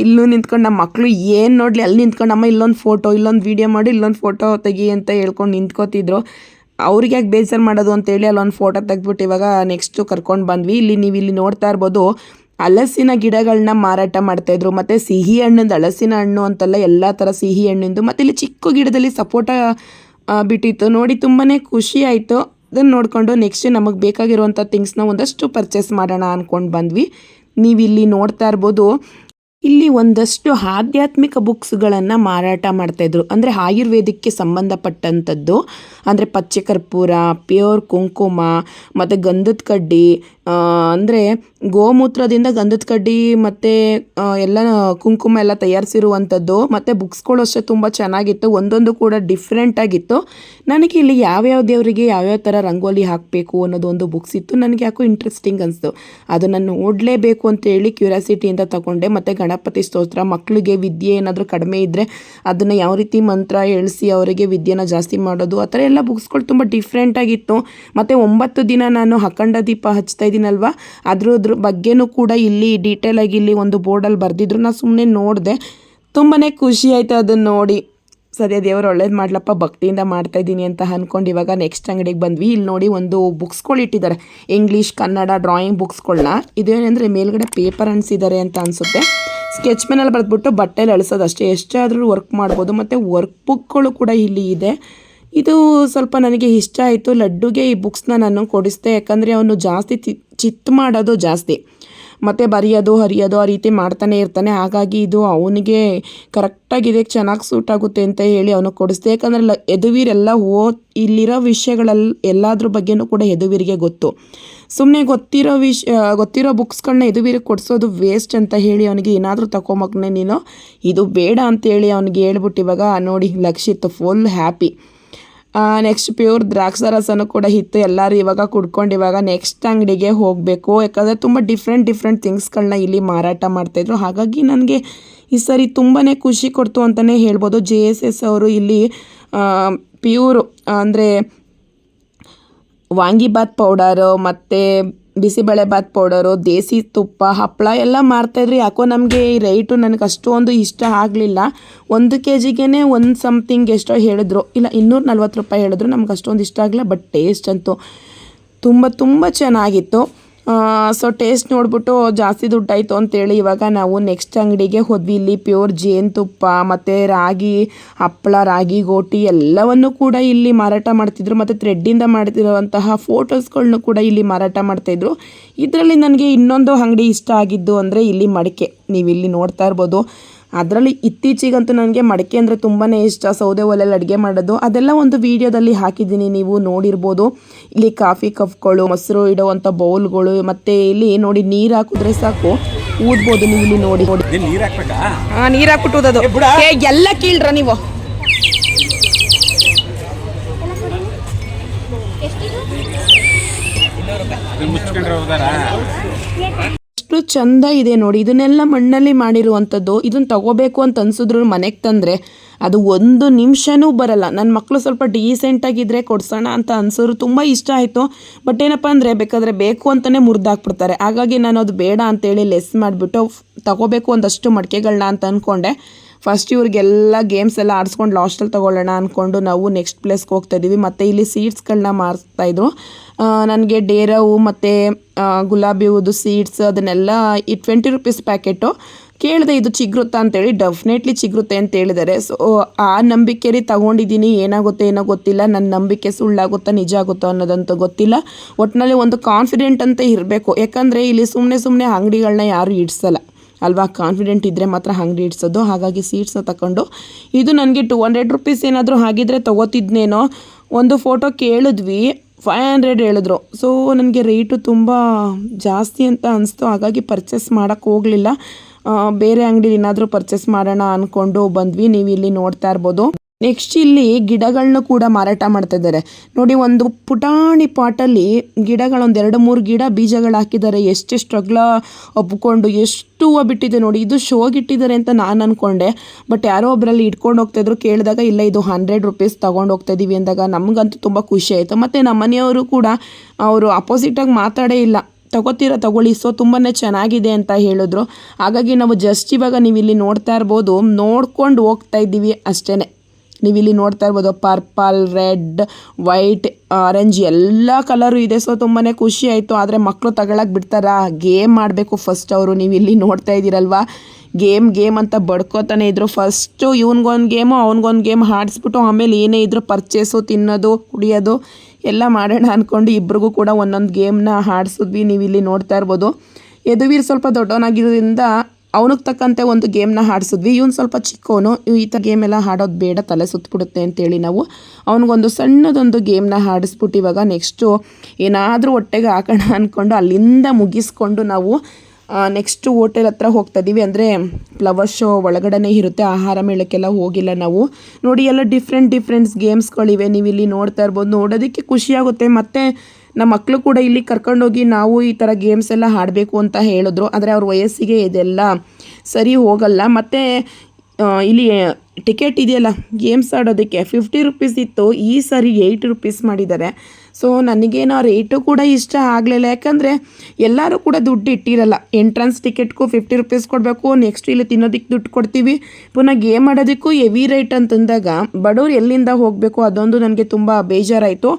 ಇಲ್ಲೂ ನಿಂತ್ಕೊಂಡು ನಮ್ಮ ಮಕ್ಕಳು ಏನು ನೋಡಲಿ ಅಲ್ಲಿ ನಿಂತ್ಕೊಂಡು ಅಮ್ಮ ಇಲ್ಲೊಂದು ಫೋಟೋ, ಇಲ್ಲೊಂದು ವೀಡಿಯೋ ಮಾಡಿ, ಇಲ್ಲೊಂದು ಫೋಟೋ ತೆಗಿ ಅಂತ ಹೇಳ್ಕೊಂಡು ನಿಂತ್ಕೋತಿದ್ರು. ಅವ್ರಿಗೆ ಯಾಕೆ ಬೇಜಾರು ಮಾಡೋದು ಅಂತೇಳಿ ಅಲ್ಲೊಂದು ಫೋಟೋ ತೆಗೆದ್ಬಿಟ್ಟು ಇವಾಗ ನೆಕ್ಸ್ಟು ಕರ್ಕೊಂಡು ಬಂದ್ವಿ. ನೀವು ಇಲ್ಲಿ ನೋಡ್ತಾ ಇರ್ಬೋದು, ಹಲಸಿನ ಗಿಡಗಳನ್ನ ಮಾರಾಟ ಮಾಡ್ತಾಯಿದ್ರು. ಮತ್ತು ಸಿಹಿ ಹಣ್ಣಿಂದು, ಹಲಸಿನ ಹಣ್ಣು ಅಂತಲ್ಲ, ಎಲ್ಲ ಥರ ಸಿಹಿ ಹಣ್ಣಿಂದು. ಮತ್ತು ಇಲ್ಲಿ ಚಿಕ್ಕ ಗಿಡದಲ್ಲಿ ಸಪೋಟ ಬಿಟ್ಟಿತ್ತು ನೋಡಿ, ತುಂಬಾ ಖುಷಿ ಆಯಿತು. ಅದನ್ನು ನೋಡಿಕೊಂಡು ನೆಕ್ಸ್ಟ್ ನಮಗೆ ಬೇಕಾಗಿರುವಂಥ ಥಿಂಗ್ಸ್ನ ಒಂದಷ್ಟು ಪರ್ಚೇಸ್ ಮಾಡೋಣ ಅಂದ್ಕೊಂಡು ಬಂದ್ವಿ. ನೀವು ಇಲ್ಲಿ ನೋಡ್ತಾ ಇರ್ಬೋದು, ಇಲ್ಲಿ ಒಂದಷ್ಟು ಆಧ್ಯಾತ್ಮಿಕ ಬುಕ್ಸ್ಗಳನ್ನು ಮಾರಾಟ ಮಾಡ್ತಾಯಿದ್ರು. ಅಂದರೆ ಆಯುರ್ವೇದಕ್ಕೆ ಸಂಬಂಧಪಟ್ಟಂಥದ್ದು, ಅಂದರೆ ಪಚ್ಚೆ ಕರ್ಪೂರ, ಪ್ಯೂರ್ ಕುಂಕುಮ, ಮತ್ತು ಗಂಧದ ಕಡ್ಡಿ, ಅಂದರೆ ಗೋಮೂತ್ರದಿಂದ ಗಂಧದ ಕಡ್ಡಿ ಮತ್ತು ಎಲ್ಲ ಕುಂಕುಮ ಎಲ್ಲ ತಯಾರಿಸಿರುವಂಥದ್ದು. ಮತ್ತು ಬುಕ್ಸ್ಗಳು ಅಷ್ಟೇ ತುಂಬ ಚೆನ್ನಾಗಿತ್ತು, ಒಂದೊಂದು ಕೂಡ ಡಿಫ್ರೆಂಟಾಗಿತ್ತು. ನನಗೆ ಇಲ್ಲಿ ಯಾವ್ಯಾವ ದೇವರಿಗೆ ಯಾವ್ಯಾವ ಥರ ರಂಗೋಲಿ ಹಾಕಬೇಕು ಅನ್ನೋದು ಒಂದು ಬುಕ್ಸ್ ಇತ್ತು. ನನಗೆ ಯಾಕೋ ಇಂಟ್ರೆಸ್ಟಿಂಗ್ ಅನಿಸ್ತು, ಅದನ್ನು ನೋಡಲೇಬೇಕು ಅಂತೇಳಿ ಕ್ಯೂರಿಯಾಸಿಟಿಯಿಂದ ತಗೊಂಡೆ. ಮತ್ತು ಗಣಪತಿ ಸ್ತೋತ್ರ, ಮಕ್ಕಳಿಗೆ ವಿದ್ಯೆ ಏನಾದರೂ ಕಡಿಮೆ ಇದ್ದರೆ ಅದನ್ನು ಯಾವ ರೀತಿ ಮಂತ್ರ ಹೇಳಿಸಿ ಅವರಿಗೆ ವಿದ್ಯೆನ ಜಾಸ್ತಿ ಮಾಡೋದು, ಆ ಥರ ಎಲ್ಲ ಬುಕ್ಸ್ಗಳು ತುಂಬ ಡಿಫ್ರೆಂಟಾಗಿತ್ತು. ಮತ್ತು 9 ದಿನ ನಾನು ಅಖಂಡ ದೀಪ ಹಚ್ತಾ ಇದ್ದೀನಲ್ವ, ಅದ್ರ ಬಗ್ಗೆನೂ ಕೂಡ ಇಲ್ಲಿ ಡೀಟೇಲಾಗಿ ಇಲ್ಲಿ ಒಂದು ಬೋರ್ಡಲ್ಲಿ ಬರೆದಿದ್ರು. ನಾನು ಸುಮ್ಮನೆ ನೋಡಿದೆ, ತುಂಬಾ ಖುಷಿ ಆಯಿತು ಅದನ್ನು ನೋಡಿ. ಸದ್ಯ ದೇವರು ಒಳ್ಳೇದು ಮಾಡ್ಲಪ್ಪ, ಭಕ್ತಿಯಿಂದ ಮಾಡ್ತಾಯಿದ್ದೀನಿ ಅಂತ ಅಂದ್ಕೊಂಡು ಇವಾಗ ನೆಕ್ಸ್ಟ್ ಅಂಗಡಿಗೆ ಬಂದ್ವಿ. ಇಲ್ಲಿ ನೋಡಿ ಒಂದು ಬುಕ್ಸ್ಗಳು ಇಟ್ಟಿದ್ದಾರೆ, ಇಂಗ್ಲೀಷ್, ಕನ್ನಡ ಡ್ರಾಯಿಂಗ್ ಬುಕ್ಸ್ಗಳನ್ನ. ಇದೇನೆಂದರೆ ಮೇಲ್ಗಡೆ ಪೇಪರ್ ಅಂಟಿಸಿದ್ದಾರೆ ಅಂತ ಅನಿಸುತ್ತೆ. ಸ್ಕೆಚ್ ಪೆನಲ್ಲಿ ಬರೆದ್ಬಿಟ್ಟು ಬಟ್ಟೆಲಿ ಅಳಿಸೋದು ಅಷ್ಟೇ, ಎಷ್ಟಾದರೂ ವರ್ಕ್ ಮಾಡ್ಬೋದು. ಮತ್ತು ವರ್ಕ್ ಬುಕ್ಗಳು ಕೂಡ ಇಲ್ಲಿ ಇದೆ. ಇದು ಸ್ವಲ್ಪ ನನಗೆ ಇಷ್ಟ ಆಯಿತು. ಲಡ್ಡುಗೆ ಈ ಬುಕ್ಸ್ನ ನಾನು ಕೊಡಿಸ್ದೆ, ಯಾಕಂದರೆ ಅವನು ಜಾಸ್ತಿ ಚಿತ್ತು ಮಾಡೋದು ಜಾಸ್ತಿ, ಮತ್ತು ಬರೆಯೋದು ಹರಿಯೋದು ಆ ರೀತಿ ಮಾಡ್ತಾನೆ ಇರ್ತಾನೆ. ಹಾಗಾಗಿ ಇದು ಅವನಿಗೆ ಕರೆಕ್ಟಾಗಿದೆ, ಚೆನ್ನಾಗಿ ಸೂಟ್ ಆಗುತ್ತೆ ಅಂತ ಹೇಳಿ ಅವನಿಗೆ ಕೊಡಿಸ್ದೆ. ಯಾಕಂದರೆ ಯದುವೀರೆಲ್ಲ ಇಲ್ಲಿರೋ ವಿಷಯಗಳೆಲ್ಲ ಎಲ್ಲದ್ರ ಬಗ್ಗೆನೂ ಕೂಡ ಯದುವೀರಿಗೆ ಗೊತ್ತು. ಸುಮ್ಮನೆ ಗೊತ್ತಿರೋ ಬುಕ್ಸ್ಗಳನ್ನ ಯದುವೀರಿಗೆ ಕೊಡಿಸೋದು ವೇಸ್ಟ್ ಅಂತ ಹೇಳಿ ಅವನಿಗೆ ಏನಾದರೂ ತಗೊಂಬಗ್ನೆ ನೀನು, ಇದು ಬೇಡ ಅಂತೇಳಿ ಅವನಿಗೆ ಹೇಳ್ಬಿಟ್ಟು ಇವಾಗ ನೋಡಿ ಲಕ್ಷಿತ್ತು ಫುಲ್ ಹ್ಯಾಪಿ. ನೆಕ್ಸ್ಟ್ ಪ್ಯೂರ್ ದ್ರಾಕ್ಷಾರಸನೂ ಕೂಡ ಇತ್ತು. ಎಲ್ಲರೂ ಇವಾಗ ಕುಡ್ಕೊಂಡು ಇವಾಗ ನೆಕ್ಸ್ಟ್ ಅಂಗಡಿಗೆ ಹೋಗಬೇಕು. ಯಾಕಂದರೆ ತುಂಬ ಡಿಫ್ರೆಂಟ್ ಥಿಂಗ್ಸ್ಗಳನ್ನ ಇಲ್ಲಿ ಮಾರಾಟ ಮಾಡ್ತಾಯಿದ್ರು. ಹಾಗಾಗಿ ನನಗೆ ಈ ಸರಿ ತುಂಬಾ ಖುಷಿ ಕೊಡ್ತು ಅಂತಲೇ ಹೇಳ್ಬೋದು. JSS ಅವರು ಇಲ್ಲಿ ಪ್ಯೂರು ಅಂದರೆ ವಾಂಗಿಬಾತ್ ಪೌಡರು ಮತ್ತು ಬಿಸಿಬೇಳೆಬಾತ್ ಪೌಡರು, ದೇಸಿ ತುಪ್ಪ, ಹಪ್ಪಳ ಎಲ್ಲ ಮಾರ್ತಾಯಿದ್ರು. ಯಾಕೋ ನಮಗೆ ಈ ರೇಟು ನನಗೆ ಅಷ್ಟೊಂದು ಇಷ್ಟ ಆಗಲಿಲ್ಲ. 1 kgಗೆ 1 ಸಮಥಿಂಗ್ ಎಷ್ಟೋ ಹೇಳಿದ್ರು, ಇಲ್ಲ 240 ರೂಪಾಯಿ ಹೇಳಿದ್ರು. ನಮ್ಗೆ ಅಷ್ಟೊಂದು ಇಷ್ಟ ಆಗಲಿಲ್ಲ. ಬಟ್ ಟೇಸ್ಟ್ ಅಂತೂ ತುಂಬ ಚೆನ್ನಾಗಿತ್ತು. ಸೊ ಟೇಸ್ಟ್ ನೋಡ್ಬಿಟ್ಟು ಜಾಸ್ತಿ ದುಡ್ಡಾಯಿತು ಅಂತೇಳಿ ಇವಾಗ ನಾವು ನೆಕ್ಸ್ಟ್ ಅಂಗಡಿಗೆ ಹೋದ್ವಿ. ಇಲ್ಲಿ ಪ್ಯೂರ್ ಜೇನುತುಪ್ಪ ಮತ್ತು ರಾಗಿ ಹಪ್ಪಳ, ರಾಗಿ ಗೋಟಿ ಎಲ್ಲವನ್ನು ಕೂಡ ಇಲ್ಲಿ ಮಾರಾಟ ಮಾಡ್ತಿದ್ರು. ಮತ್ತು ಥ್ರೆಡ್ಡಿಂದ ಮಾಡ್ತಿರುವಂತಹ ಫೋಟೋಸ್ಗಳನ್ನೂ ಕೂಡ ಇಲ್ಲಿ ಮಾರಾಟ ಮಾಡ್ತಾಯಿದ್ರು. ಇದರಲ್ಲಿ ನನಗೆ ಇನ್ನೊಂದು ಅಂಗಡಿ ಇಷ್ಟ ಆಗಿದ್ದು ಅಂದರೆ ಇಲ್ಲಿ ಮಡಿಕೆ. ನೀವು ಇಲ್ಲಿ ನೋಡ್ತಾ ಇರ್ಬೋದು, ಅದರಲ್ಲಿ ಇತ್ತೀಚೆಗಂತೂ ನನಗೆ ಮಡಿಕೆ ಅಂದರೆ ತುಂಬಾ ಇಷ್ಟ. ಸೌದೆ ಒಲೆಯಲ್ಲಿ ಅಡುಗೆ ಮಾಡೋದು ಅದೆಲ್ಲ ಒಂದು ವೀಡಿಯೋದಲ್ಲಿ ಹಾಕಿದ್ದೀನಿ, ನೀವು ನೋಡಿರ್ಬೋದು. ಇಲ್ಲಿ ಕಾಫಿ ಕಪ್ಗಳು, ಮೊಸರು ಇಡುವಂಥ ಬೌಲ್ಗಳು, ಮತ್ತು ಇಲ್ಲಿ ನೋಡಿ ನೀರು ಹಾಕಿದ್ರೆ ಸಾಕು ಊದ್ಬೋದು. ನೀವು ಇಲ್ಲಿ ನೋಡಿ ನೀರು ಹಾಕ್ಬೇಕಾ? ನೀರು ಹಾಕ್ಬಿಟ್ಟು ಊದೋದು. ಎಲ್ಲ ಕೀಳ್ರ ನೀವು. ಮುಚ್ಕೊಂಡ್ರೆ ಹೋದಾರಾ? ಎಷ್ಟು ಚಂದ ಇದೆ ನೋಡಿ. ಇದನ್ನೆಲ್ಲ ಮಣ್ಣಲ್ಲಿ ಮಾಡಿರುವಂಥದ್ದು. ಇದನ್ನು ತಗೋಬೇಕು ಅಂತ ಅನ್ಸಿದ್ರು ಮನೆಗೆ ತಂದರೆ ಅದು 1 ನಿಮಿಷನೂ ಬರಲ್ಲ. ನನ್ನ ಮಕ್ಕಳು ಸ್ವಲ್ಪ ಡೀಸೆಂಟಾಗಿದ್ದರೆ ಕೊಡ್ಸೋಣ ಅಂತ ಅನ್ಸೋರು ತುಂಬ ಇಷ್ಟ ಆಯಿತು. ಬಟ್ ಏನಪ್ಪ ಅಂದರೆ ಬೇಕಾದರೆ ಬೇಕು ಅಂತಲೇ ಮುರಿದಾಕ್ಬಿಡ್ತಾರೆ. ಹಾಗಾಗಿ ನಾನು ಅದು ಬೇಡ ಅಂತೇಳಿ ಲೆಸ್ ಮಾಡಿಬಿಟ್ಟು ತಗೋಬೇಕು ಒಂದಷ್ಟು ಮಡಿಕೆಗಳನ್ನ ಅಂತ ಅಂದ್ಕೊಂಡೆ. ಫಸ್ಟ್ ಇವ್ರಿಗೆಲ್ಲ ಗೇಮ್ಸ್ ಎಲ್ಲ ಆಡಿಸ್ಕೊಂಡು ಲಾಸ್ಟಲ್ಲಿ ತೊಗೊಳ್ಳೋಣ ಅಂದ್ಕೊಂಡು ನಾವು ನೆಕ್ಸ್ಟ್ ಪ್ಲೇಸ್ಗೆ ಹೋಗ್ತಾಯಿದ್ದೀವಿ. ಮತ್ತು ಇಲ್ಲಿ ಸೀಡ್ಸ್ಗಳನ್ನ ಮಾರ್ತಾಯಿದ್ರು. ನನಗೆ ಡೇರವು ಮತ್ತು ಗುಲಾಬಿ ಹೂದು ಸೀಡ್ಸ್ ಅದನ್ನೆಲ್ಲ ಈ 20 ರೂಪೀಸ್ ಪ್ಯಾಕೆಟು ಕೇಳಿದೆ, ಇದು ಚಿಗುರುತ್ತಾ ಅಂತೇಳಿ. ಡೆಫಿನೆಟ್ಲಿ ಚಿಗುರುತ್ತೆ ಅಂತ ಹೇಳಿದ್ದಾರೆ. ಸೊ ಆ ನಂಬಿಕೆಯಲ್ಲಿ ತಗೊಂಡಿದ್ದೀನಿ. ಏನಾಗುತ್ತೆ ಏನೋ ಗೊತ್ತಿಲ್ಲ, ನನ್ನ ನಂಬಿಕೆ ಸುಳ್ಳಾಗುತ್ತಾ ನಿಜ ಆಗುತ್ತೋ ಅನ್ನೋದಂತೂ ಗೊತ್ತಿಲ್ಲ. ಒಟ್ಟಿನಲ್ಲಿ ಒಂದು ಕಾನ್ಫಿಡೆಂಟ್ ಅಂತ ಇರಬೇಕು. ಯಾಕಂದರೆ ಇಲ್ಲಿ ಸುಮ್ಮನೆ ಅಂಗಡಿಗಳನ್ನ ಯಾರೂ ಇಡ್ಸಲ್ಲ ಅಲ್ವಾ. ಕಾನ್ಫಿಡೆಂಟ್ ಇದ್ದರೆ ಮಾತ್ರ ಅಂಗಡಿ ಇಡ್ಸೋದು. ಹಾಗಾಗಿ ಸೀಡ್ಸ್ನ ತಗೊಂಡು ಇದು ನನಗೆ 200 ರೂಪೀಸ್ ಏನಾದರೂ ಆಗಿದ್ದರೆ ತೊಗೋತಿದ್ನೇನೋ. ಒಂದು ಫೋಟೋ ಕೇಳಿದ್ವಿ, 500 ಹೇಳಿದ್ರು. ಸೊ ನನಗೆ ರೇಟು ತುಂಬ ಜಾಸ್ತಿ ಅಂತ ಅನಿಸ್ತು. ಹಾಗಾಗಿ ಪರ್ಚೇಸ್ ಮಾಡೋಕ್ಕೆ ಹೋಗಲಿಲ್ಲ. ಬೇರೆ ಅಂಗಡಿ ಏನಾದರೂ ಪರ್ಚೇಸ್ ಮಾಡೋಣ ಅಂದ್ಕೊಂಡು ಬಂದ್ವಿ. ನೀವು ಇಲ್ಲಿ ನೋಡ್ತಾ ಇರ್ಬೋದು. ನೆಕ್ಸ್ಟ್ ಇಲ್ಲಿ ಗಿಡಗಳನ್ನ ಕೂಡ ಮಾರಾಟ ಮಾಡ್ತಾ ಇದ್ದಾರೆ ನೋಡಿ. ಒಂದು ಪುಟಾಣಿ ಪಾಟಲ್ಲಿ ಗಿಡಗಳೊಂದು 2-3 ಗಿಡ ಬೀಜಗಳು ಹಾಕಿದ್ದಾರೆ. ಎಷ್ಟೆಷ್ಟು ಅಗಲ ಒಪ್ಕೊಂಡು ಎಷ್ಟು ಹೂವು ಬಿಟ್ಟಿದೆ ನೋಡಿ. ಇದು ಶೋಗೆ ಇಟ್ಟಿದ್ದಾರೆ ಅಂತ ನಾನು ಅಂದ್ಕೊಂಡೆ, ಬಟ್ ಯಾರೋ ಒಬ್ಬರಲ್ಲಿ ಇಟ್ಕೊಂಡು ಹೋಗ್ತಾಯಿದ್ರು. ಕೇಳಿದಾಗ ಇಲ್ಲ ಇದು 100 ರೂಪೀಸ್ ತೊಗೊಂಡು ಹೋಗ್ತಾ ಇದ್ದೀವಿ ಅಂದಾಗ ನಮಗಂತೂ ತುಂಬ ಖುಷಿ ಆಯಿತು. ಮತ್ತು ನಮ್ಮ ಮನೆಯವರು ಕೂಡ ಅವರು ಅಪೋಸಿಟಾಗಿ ಮಾತಾಡೇ ಇಲ್ಲ, ತಗೊಳ್ಳಿ ಸೊ ತುಂಬಾ ಚೆನ್ನಾಗಿದೆ ಅಂತ ಹೇಳಿದ್ರು. ಹಾಗಾಗಿ ನಾವು ಜಸ್ಟ್ ಇವಾಗ ನೀವು ಇಲ್ಲಿ ನೋಡ್ತಾ ಇರ್ಬೋದು, ನೋಡ್ಕೊಂಡು ಹೋಗ್ತಾ ಇದ್ದೀವಿ ಅಷ್ಟೇ. ನೀವು ಇಲ್ಲಿ ನೋಡ್ತಾ ಇರ್ಬೋದು ಪರ್ಪಲ್, ರೆಡ್, ವೈಟ್, ಆರೆಂಜ್ ಎಲ್ಲ ಕಲರು ಇದೆ. ಸೊ ತುಂಬಾ ಖುಷಿ ಆಯಿತು. ಆದರೆ ಮಕ್ಕಳು ತಗೊಳಕ್ಕೆ ಬಿಡ್ತಾರಾ? ಗೇಮ್ ಮಾಡಬೇಕು ಫಸ್ಟ್ ಅವರು. ನೀವು ಇಲ್ಲಿ ನೋಡ್ತಾ ಇದ್ದೀರಲ್ವಾ, ಗೇಮ್ ಅಂತ ಬಡ್ಕೋತಾನೆ ಇದ್ರು. ಫಸ್ಟು ಇವನಿಗೊಂದು ಗೇಮು ಅವನಿಗೊಂದು ಗೇಮ್ ಆಡಿಸ್ಬಿಟ್ಟು ಆಮೇಲೆ ಏನೇ ಇದ್ರು ಪರ್ಚೇಸು, ತಿನ್ನೋದು, ಕುಡಿಯೋದು ಎಲ್ಲ ಮಾಡೋಣ ಅಂದ್ಕೊಂಡು ಇಬ್ರಿಗೂ ಕೂಡ ಒಂದೊಂದು ಗೇಮ್ನ ಆಡಿಸಿದ್ವಿ. ನೀವು ಇಲ್ಲಿ ನೋಡ್ತಾ ಇರ್ಬೋದು. ಯದುವೀರ್ ಸ್ವಲ್ಪ ದೊಡ್ಡವನಾಗಿರೋದ್ರಿಂದ ಅವನಿಗೆ ತಕ್ಕಂತೆ ಒಂದು ಗೇಮ್ನ ಆಡಿಸಿದ್ವಿ. ಇವನು ಸ್ವಲ್ಪ ಚಿಕ್ಕವನು, ಈ ಥರ ಗೇಮೆಲ್ಲ ಆಡೋದು ಬೇಡ, ತಲೆ ಸುತ್ತಬಿಡುತ್ತೆ ಅಂತೇಳಿ ನಾವು ಅವನಿಗೊಂದು ಸಣ್ಣದೊಂದು ಗೇಮ್ನ ಆಡಿಸ್ಬಿಟ್ಟು ಇವಾಗ ನೆಕ್ಸ್ಟು ಏನಾದರೂ ಹೊಟ್ಟೆಗೆ ಹಾಕೋಣ ಅಂದ್ಕೊಂಡು ಅಲ್ಲಿಂದ ಮುಗಿಸ್ಕೊಂಡು ನಾವು ನೆಕ್ಸ್ಟು ಹೋಟೆಲ್ ಹತ್ರ ಹೋಗ್ತಾ ಇದ್ದೀವಿ. ಅಂದರೆ ಫ್ಲವರ್ ಶೋ ಒಳಗಡೆ ಇರುತ್ತೆ, ಆಹಾರ ಮೇಳಕ್ಕೆಲ್ಲ ಹೋಗಿಲ್ಲ ನಾವು. ನೋಡಿ ಎಲ್ಲ ಡಿಫ್ರೆಂಟ್ಸ್ ಗೇಮ್ಸ್ಗಳಿವೆ. ನೀವು ಇಲ್ಲಿ ನೋಡ್ತಾ ಇರ್ಬೋದು. ನೋಡೋದಕ್ಕೆ ಖುಷಿಯಾಗುತ್ತೆ. ಮತ್ತು ನಮ್ಮ ಮಕ್ಕಳು ಕೂಡ ಇಲ್ಲಿ ಕರ್ಕೊಂಡೋಗಿ ನಾವು ಈ ಥರ ಗೇಮ್ಸ್ ಎಲ್ಲ ಆಡಬೇಕು ಅಂತ ಹೇಳಿದ್ರು. ಆದರೆ ಅವ್ರ ವಯಸ್ಸಿಗೆ ಇದೆಲ್ಲ ಸರಿ ಹೋಗಲ್ಲ. ಮತ್ತು ಇಲ್ಲಿ ಟಿಕೆಟ್ ಇದೆಯಲ್ಲ ಗೇಮ್ಸ್ ಆಡೋದಕ್ಕೆ 50 ರೂಪೀಸ್ ಇತ್ತು, ಈ ಸಾರಿ 8 ರೂಪೀಸ್ ಮಾಡಿದ್ದಾರೆ. ಸೊ ನನಗೇನೋ ರೇಟು ಕೂಡ ಇಷ್ಟ ಆಗಲಿಲ್ಲ, ಯಾಕಂದರೆ ಎಲ್ಲರೂ ಕೂಡ ದುಡ್ಡು ಇಟ್ಟಿರಲ್ಲ. ಎಂಟ್ರೆನ್ಸ್ ಟಿಕೆಟ್ಗೂ 50 ರೂಪೀಸ್ ಕೊಡಬೇಕು, ನೆಕ್ಸ್ಟ್ ಇಲ್ಲಿ ತಿನ್ನೋದಕ್ಕೆ ದುಡ್ಡು ಕೊಡ್ತೀವಿ, ಪುನಃ ಗೇಮ್ ಆಡೋದಕ್ಕೂ ಹೆವಿ ರೇಟ್ ಅಂತಂದಾಗ ಬಡವ್ರು ಎಲ್ಲಿಂದ ಹೋಗಬೇಕು, ಅದೊಂದು ನನಗೆ ತುಂಬ ಬೇಜಾರಾಯಿತು.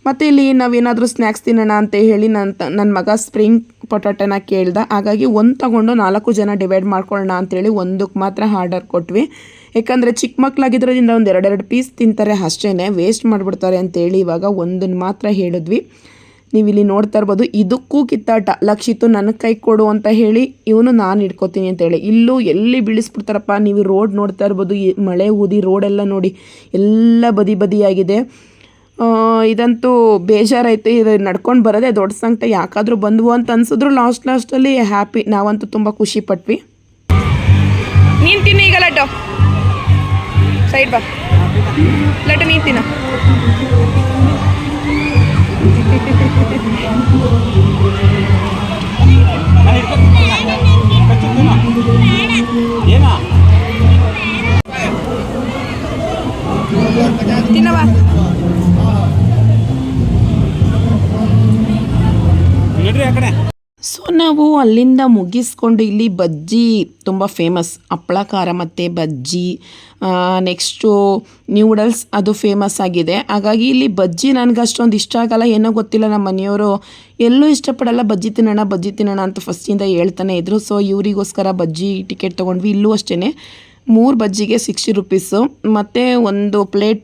ಮತ್ತು ಇಲ್ಲಿ ನಾವೇನಾದರೂ ಸ್ನ್ಯಾಕ್ಸ್ ತಿನ್ನೋಣ ಅಂತ ಹೇಳಿ ನನ್ನ ಮಗ ಸ್ಪ್ರಿಂಗ್ ಪೊಟ್ಯಾಟೋನ ಕೇಳ್ದ. ಹಾಗಾಗಿ ಒಂದು ತಗೊಂಡು 4 ಜನ ಡಿವೈಡ್ ಮಾಡ್ಕೊಳ್ಳೋಣ ಅಂಥೇಳಿ ಒಂದಕ್ಕೆ ಮಾತ್ರ ಆರ್ಡರ್ ಕೊಟ್ವಿ. ಯಾಕಂದರೆ ಚಿಕ್ಕ ಮಕ್ಕಳಾಗಿದ್ರೋದ್ರಿಂದ ಒಂದು 2 ಪೀಸ್ ತಿಂತಾರೆ ಅಷ್ಟೇ, ವೇಸ್ಟ್ ಮಾಡಿಬಿಡ್ತಾರೆ ಅಂತೇಳಿ ಇವಾಗ ಒಂದನ್ನು ಮಾತ್ರ ಹೇಳಿದ್ವಿ. ನೀವು ಇಲ್ಲಿ ನೋಡ್ತಾ ಇರ್ಬೋದು. ಇದಕ್ಕೂ ಕಿತ್ತಾಟ. ಲಕ್ಷಿತ್ತು ನನ್ನ ಕೈ ಕೊಡು ಅಂತ ಹೇಳಿ ಇವನು ನಾನು ಇಟ್ಕೋತೀನಿ ಅಂತೇಳಿ. ಇಲ್ಲೂ ಎಲ್ಲಿ ಬೀಳಿಸ್ಬಿಡ್ತಾರಪ್ಪ. ನೀವು ರೋಡ್ ನೋಡ್ತಾ ಇರ್ಬೋದು, ಮಳೆ ಊದಿ ರೋಡೆಲ್ಲ ನೋಡಿ ಎಲ್ಲ ಬದಿಯಾಗಿದೆ. ಇದಂತೂ ಬೇಜಾರಾಯಿತು. ಇದು ನಡ್ಕೊಂಡು ಬರೋದೇ ದೊಡ್ಡ ಸಂಕಟ. ಯಾಕಾದರೂ ಬಂದ್ವು ಅಂತ ಅನ್ಸಿದ್ರು ಲಾಸ್ಟಲ್ಲಿ ಹ್ಯಾಪಿ. ನಾವಂತೂ ತುಂಬ ಖುಷಿ ಪಟ್ವಿ. ನೀನು ತಿನ್ನು ಈಗ ಲಡ್ಡು, ಸೈಡ್ ಬಾ ಲಡ್ಡು, ನೀನು ತಿನ್ನು. ತಿನ್ನವಾ. ಸೊ ನಾವು ಅಲ್ಲಿಂದ ಮುಗಿಸ್ಕೊಂಡು ಇಲ್ಲಿ ಬಜ್ಜಿ ತುಂಬ ಫೇಮಸ್, ಹಪ್ಪಳ ಖಾರ ಮತ್ತು ಬಜ್ಜಿ, ನೆಕ್ಸ್ಟು ನ್ಯೂಡಲ್ಸ್ ಅದು ಫೇಮಸ್ ಆಗಿದೆ. ಹಾಗಾಗಿ ಇಲ್ಲಿ ಬಜ್ಜಿ ನನಗೆ ಅಷ್ಟೊಂದು ಇಷ್ಟ ಆಗಲ್ಲ, ಏನೋ ಗೊತ್ತಿಲ್ಲ. ನಮ್ಮ ಮನೆಯವರು ಎಲ್ಲೂ ಇಷ್ಟಪಡಲ್ಲ ಬಜ್ಜಿ ತಿನ್ನೋಣ ಅಂತ ಫಸ್ಟಿಂದ ಹೇಳ್ತಾನೆ ಇದ್ರು. ಸೊ ಇವರಿಗೋಸ್ಕರ ಬಜ್ಜಿ ಟಿಕೆಟ್ ತೊಗೊಂಡ್ವಿ. ಇಲ್ಲೂ ಅಷ್ಟೇ 3 ಬಜ್ಜಿಗೆ 60 ರೂಪೀಸು ಮತ್ತು ಒಂದು ಪ್ಲೇಟ್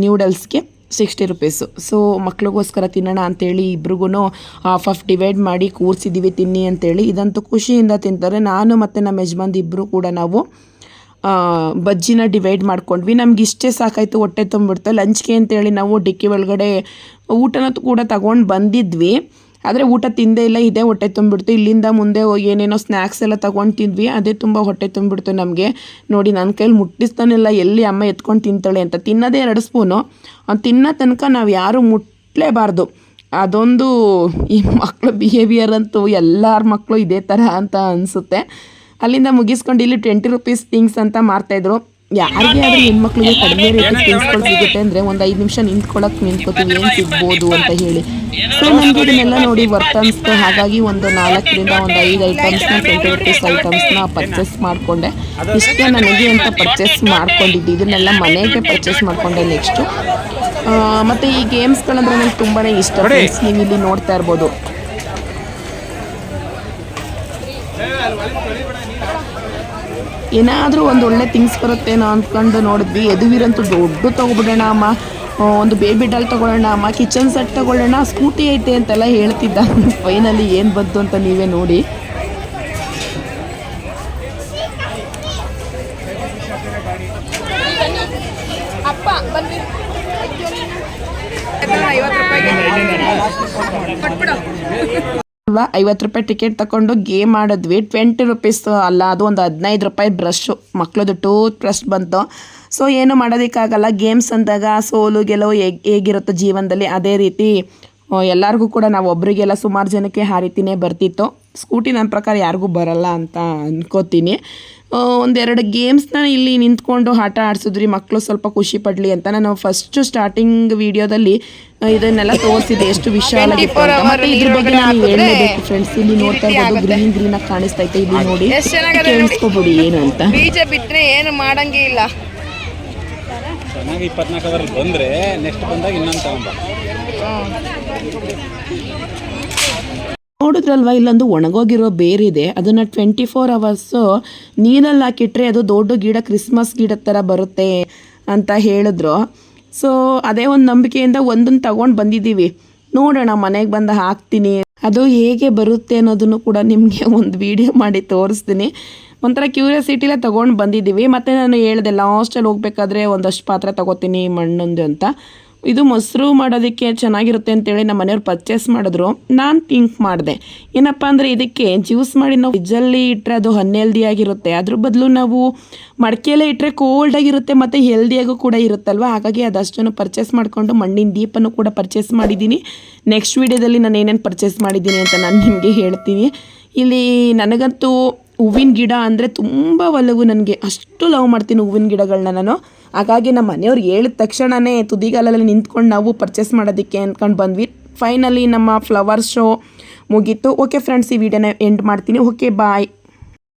ನ್ಯೂಡಲ್ಸ್ಗೆ 60 ರೂಪೀಸು. ಸೊ ಮಕ್ಳಿಗೋಸ್ಕರ ತಿನ್ನೋಣ ಅಂಥೇಳಿ ಇಬ್ರಿಗೂ ಹಾಫ್ ಡಿವೈಡ್ ಮಾಡಿ ಕೂರಿಸಿದ್ದೀವಿ ತಿನ್ನಿ ಅಂತೇಳಿ. ಇದಂತೂ ಖುಷಿಯಿಂದ ತಿಂತಾರೆ. ನಾನು ಮತ್ತು ನಮ್ಮ ಯಜಮಾನ್ದು ಇಬ್ಬರು ಕೂಡ ನಾವು ಬಜ್ಜಿನ ಡಿವೈಡ್ ಮಾಡ್ಕೊಂಡ್ವಿ. ನಮ್ಗೆ ಇಷ್ಟೇ ಸಾಕಾಯಿತು, ಹೊಟ್ಟೆ ತುಂಬಿಡ್ತು. ಲಂಚ್ಗೆ ಅಂತೇಳಿ ನಾವು ಡಿಕ್ಕಿ ಒಳಗಡೆ ಊಟನ ಕೂಡ ತಗೊಂಡು ಬಂದಿದ್ವಿ. ಆದರೆ ಊಟ ತಿಂದೇ ಇಲ್ಲ, ಇದೇ ಹೊಟ್ಟೆ ತುಂಬಿಡ್ತು. ಇಲ್ಲಿಂದ ಮುಂದೆ ಏನೇನೋ ಸ್ನ್ಯಾಕ್ಸ್ ಎಲ್ಲ ತೊಗೊಂಡು ತಿಂದ್ವಿ, ಅದೇ ತುಂಬ ಹೊಟ್ಟೆ ತುಂಬಿಡ್ತು ನಮಗೆ. ನೋಡಿ ನನ್ನ ಕೈಲಿ ಮುಟ್ಟಿಸ್ತಾನಿಲ್ಲ, ಎಲ್ಲಿ ಅಮ್ಮ ಎತ್ಕೊಂಡು ತಿಂತಾಳೆ ಅಂತ. ತಿನ್ನೋದೇ 2 ಸ್ಪೂನು. ತಿನ್ನೋ ತನಕ ನಾವು ಯಾರೂ ಮುಟ್ಟಲೇಬಾರ್ದು. ಅದೊಂದು ಈ ಮಕ್ಕಳು ಬಿಹೇವಿಯರ್ ಅಂತೂ ಎಲ್ಲರ ಮಕ್ಕಳು ಇದೇ ಥರ ಅಂತ ಅನಿಸುತ್ತೆ. ಅಲ್ಲಿಂದ ಮುಗಿಸ್ಕೊಂಡು ಇಲ್ಲಿ 20 ರೂಪೀಸ್ ಥಿಂಗ್ಸ್ ಅಂತ ಮಾರ್ತಾಯಿದ್ರು. ಯಾರಿಗೆ ಆದರೂ ಹೆಣ್ಮಕ್ಳಿಗೆ ಕಡಿಮೆ ರೇಟಿಗೆ ಥಿಂಗ್ಸ್ಗಳು ಸಿಗುತ್ತೆ ಅಂದರೆ ಒಂದು 5 ನಿಮಿಷ ನಿಂತ್ಕೋತೀವಿ ಏನು ಸಿಗ್ಬೋದು ಅಂತ ಹೇಳಿ. ಸೊ ನನಗೆ ಇದನ್ನೆಲ್ಲ ನೋಡಿ ವರ್ತ್ ಅನಿಸ್ತು. ಹಾಗಾಗಿ ಒಂದು 4ರಿಂದ ಒಂದು 5 ಐಟಮ್ಸ್ನ 20 ರೂಪೀಸ್ ಐಟಮ್ಸ್ನ ಪರ್ಚೇಸ್ ಮಾಡಿಕೊಂಡೆ. ಇಷ್ಟೇ ನನಗೆ ಅಂತ ಪರ್ಚೇಸ್ ಮಾಡ್ಕೊಂಡಿದ್ದು. ಇದನ್ನೆಲ್ಲ ಮನೆಗೆ ಪರ್ಚೇಸ್ ಮಾಡಿಕೊಂಡೆ ನೆಕ್ಸ್ಟು. ಮತ್ತು ಈ ಗೇಮ್ಸ್ಗಳಂದ್ರೆ ನನಗೆ ತುಂಬಾ ಇಷ್ಟ. ನೀವು ಇಲ್ಲಿ ನೋಡ್ತಾ ಇರ್ಬೋದು. ಏನಾದರೂ ಒಂದು ಒಳ್ಳೆ ಥಿಂಗ್ಸ್ ಬರುತ್ತೇನೋ ಅಂದ್ಕೊಂಡು ನೋಡಿದ್ವಿ. ಯದುವೀರಂತೂ ದೊಡ್ಡ ತೊಗೊಬಿಡೋಣ ಅಮ್ಮ, ಒಂದು ಬೇಬಿ ಡಾಲ್ ತೊಗೊಳ್ಳೋಣ ಅಮ್ಮ, ಕಿಚನ್ ಸೆಟ್ ತೊಗೊಳ್ಳೋಣ, ಸ್ಕೂಟಿ ಐತೆ ಅಂತೆಲ್ಲ ಹೇಳ್ತಿದ್ದ. ಫೈನಲಿ ಏನು ಬಂತು ಅಂತ ನೀವೇ ನೋಡಿ. ಅಪ್ಪ ಬನ್ನಿ 50 ರೂಪಾಯಿ ಟಿಕೆಟ್ ತಗೊಂಡು ಗೇಮ್ ಆಡಿದ್ವಿ. 20 ರೂಪೀಸ್ ಅಲ್ಲ, ಅದು ಒಂದು 15 ರೂಪಾಯಿ ಬ್ರಷು, ಮಕ್ಕಳದು ಟೂತ್ ಬ್ರಷ್ ಬಂತು. ಸೊ ಏನು ಮಾಡೋದಕ್ಕಾಗಲ್ಲ. ಗೇಮ್ಸ್ ಅಂದಾಗ ಸೋಲು ಗೆಲುವು ಹೇಗಿರುತ್ತೋ ಜೀವನದಲ್ಲಿ ಅದೇ ರೀತಿ ಎಲ್ಲರಿಗೂ ಕೂಡ ನಾವು ಒಬ್ರಿಗೆಲ್ಲ ಸುಮಾರು ಜನಕ್ಕೆ ಆ ರೀತಿಯೇ ಬರ್ತಿತ್ತು. ಸ್ಕೂಟಿ ನನ್ನ ಪ್ರಕಾರ ಯಾರಿಗೂ ಬರಲ್ಲ ಅಂತ ಅನ್ಕೋತೀನಿ. ಒಂದೆರಡು ಗೇಮ್ಸ್ನ ಇಲ್ಲಿ ನಿಂತ್ಕೊಂಡು ಆಟ ಆಡಿಸಿದ್ರಿ ಮಕ್ಕಳು ಸ್ವಲ್ಪ ಖುಷಿ ಪಡಲಿ ಅಂತ. ನಾನು ಫಸ್ಟು ಸ್ಟಾರ್ಟಿಂಗ್ ವಿಡಿಯೋದಲ್ಲಿ ಇದನ್ನೆಲ್ಲ ತೋರಿಸಿದೆ ಎಷ್ಟು ವಿಶಾಲಾಗಿತ್ತು ಅಂತ. ಮತ್ತೆ ಇದ್ರ ಬಗ್ಗೆ ನಾನು ಹೇಳಲೇಬೇಕು ಫ್ರೆಂಡ್ಸ್. ಇಲ್ಲಿ ನೋಡ್ತಾ ಇರ್ಬೋದು ಗ್ರೀನ್ ಆಗಿ ಕಾಣಿಸ್ತಾ ಇತ್ತು. ಇಲ್ಲಿ ನೋಡಿ ಕೇಳಿಸ್ಕೊಬಿಡಿ ಏನು ಅಂತ. ಬೀಜ ಬಿಟ್ಟರೆ ಏನು ಮಾಡಂಗೆ ಇಲ್ಲ. ಚೆನ್ನಾಗಿ 24 ಅವರಲ್ಲಿ ಬಂದರೆ ನೆಕ್ಸ್ಟ್ ಬಂದಾಗ ಇನ್ನೊಂದು ತಗೊಂಬ. ನೋಡಿದ್ರಲ್ವ, ಇಲ್ಲೊಂದು ಒಣಗೋಗಿರೋ ಬೇರಿದೆ. ಅದನ್ನು 24 ಅವರ್ಸು ನೀರಲ್ಲಿ ಹಾಕಿಟ್ರೆ ಅದು ದೊಡ್ಡ ಗಿಡ, ಕ್ರಿಸ್ಮಸ್ ಗಿಡದ ಥರ ಬರುತ್ತೆ ಅಂತ ಹೇಳಿದ್ರು. ಸೊ ಅದೇ ಒಂದು ನಂಬಿಕೆಯಿಂದ ಒಂದನ್ನು ತಗೊಂಡು ಬಂದಿದ್ದೀವಿ. ನೋಡೋಣ, ಮನೆಗೆ ಬಂದು ಹಾಕ್ತೀನಿ. ಅದು ಹೇಗೆ ಬರುತ್ತೆ ಅನ್ನೋದನ್ನು ಕೂಡ ನಿಮಗೆ ಒಂದು ವಿಡಿಯೋ ಮಾಡಿ ತೋರಿಸ್ತೀನಿ. ಒಂಥರ ಕ್ಯೂರಿಯಾಸಿಟಿಲೇ ತೊಗೊಂಡು ಬಂದಿದ್ದೀವಿ. ಮತ್ತು ನಾನು ಹೇಳಿದೆ ಲಾಸ್ಟಲ್ಲಿ ಹೋಗ್ಬೇಕಾದ್ರೆ ಒಂದಷ್ಟು ಪಾತ್ರೆ ತೊಗೋತೀನಿ ಮಣ್ಣೊಂದು ಅಂತ. ಇದು ಮೊಸರು ಮಾಡೋದಕ್ಕೆ ಚೆನ್ನಾಗಿರುತ್ತೆ ಅಂತೇಳಿ ನಮ್ಮ ಮನೆಯವ್ರು ಪರ್ಚೇಸ್ ಮಾಡಿದ್ರು. ನಾನು ಥಿಂಕ್ ಮಾಡಿದೆ ಏನಪ್ಪ ಅಂದರೆ ಇದಕ್ಕೆ ಜ್ಯೂಸ್ ಮಾಡಿ ನಾವು ಫ್ರಿಜ್ಜಲ್ಲಿ ಇಟ್ಟರೆ ಅದು ಅನ್ಹೆಲ್ದಿ ಆಗಿರುತ್ತೆ. ಅದ್ರ ಬದಲು ನಾವು ಮಡಿಕೆಯಲ್ಲೇ ಇಟ್ಟರೆ ಕೋಲ್ಡಾಗಿರುತ್ತೆ ಮತ್ತು ಹೆಲ್ದಿಯಾಗೂ ಕೂಡ ಇರುತ್ತಲ್ವ. ಹಾಗಾಗಿ ಅದಷ್ಟನ್ನು ಪರ್ಚೇಸ್ ಮಾಡಿಕೊಂಡು ಮಣ್ಣಿನ ದೀಪನೂ ಕೂಡ ಪರ್ಚೇಸ್ ಮಾಡಿದ್ದೀನಿ. ನೆಕ್ಸ್ಟ್ ವೀಡಿಯೋದಲ್ಲಿ ನಾನು ಏನೇನು ಪರ್ಚೇಸ್ ಮಾಡಿದ್ದೀನಿ ಅಂತ ನಾನು ನಿಮಗೆ ಹೇಳ್ತೀನಿ. ಇಲ್ಲಿ ನನಗಂತೂ ಹೂವಿನ ಗಿಡ ಅಂದರೆ ತುಂಬ ಒಲವು. ನನಗೆ ಅಷ್ಟು ಲವ್ ಮಾಡ್ತೀನಿ ಹೂವಿನ ಗಿಡಗಳನ್ನ ನಾನು. ಹಾಗಾಗಿ ನಮ್ಮ ಮನೆಯವ್ರು ಹೇಳಿದ ತಕ್ಷಣವೇ ತುದಿಗಾಲಲ್ಲಿ ನಿಂತ್ಕೊಂಡು ನಾವು ಪರ್ಚೇಸ್ ಮಾಡೋದಕ್ಕೆ ಅಂದ್ಕೊಂಡು ಬಂದ್ವಿ. ಫೈನಲಿ ನಮ್ಮ ಫ್ಲವರ್ ಶೋ ಮುಗೀತು. ಓಕೆ ಫ್ರೆಂಡ್ಸ್, ಈ ವಿಡಿಯೋನ ಎಂಡ್ ಮಾಡ್ತೀನಿ. ಓಕೆ ಬಾಯ್.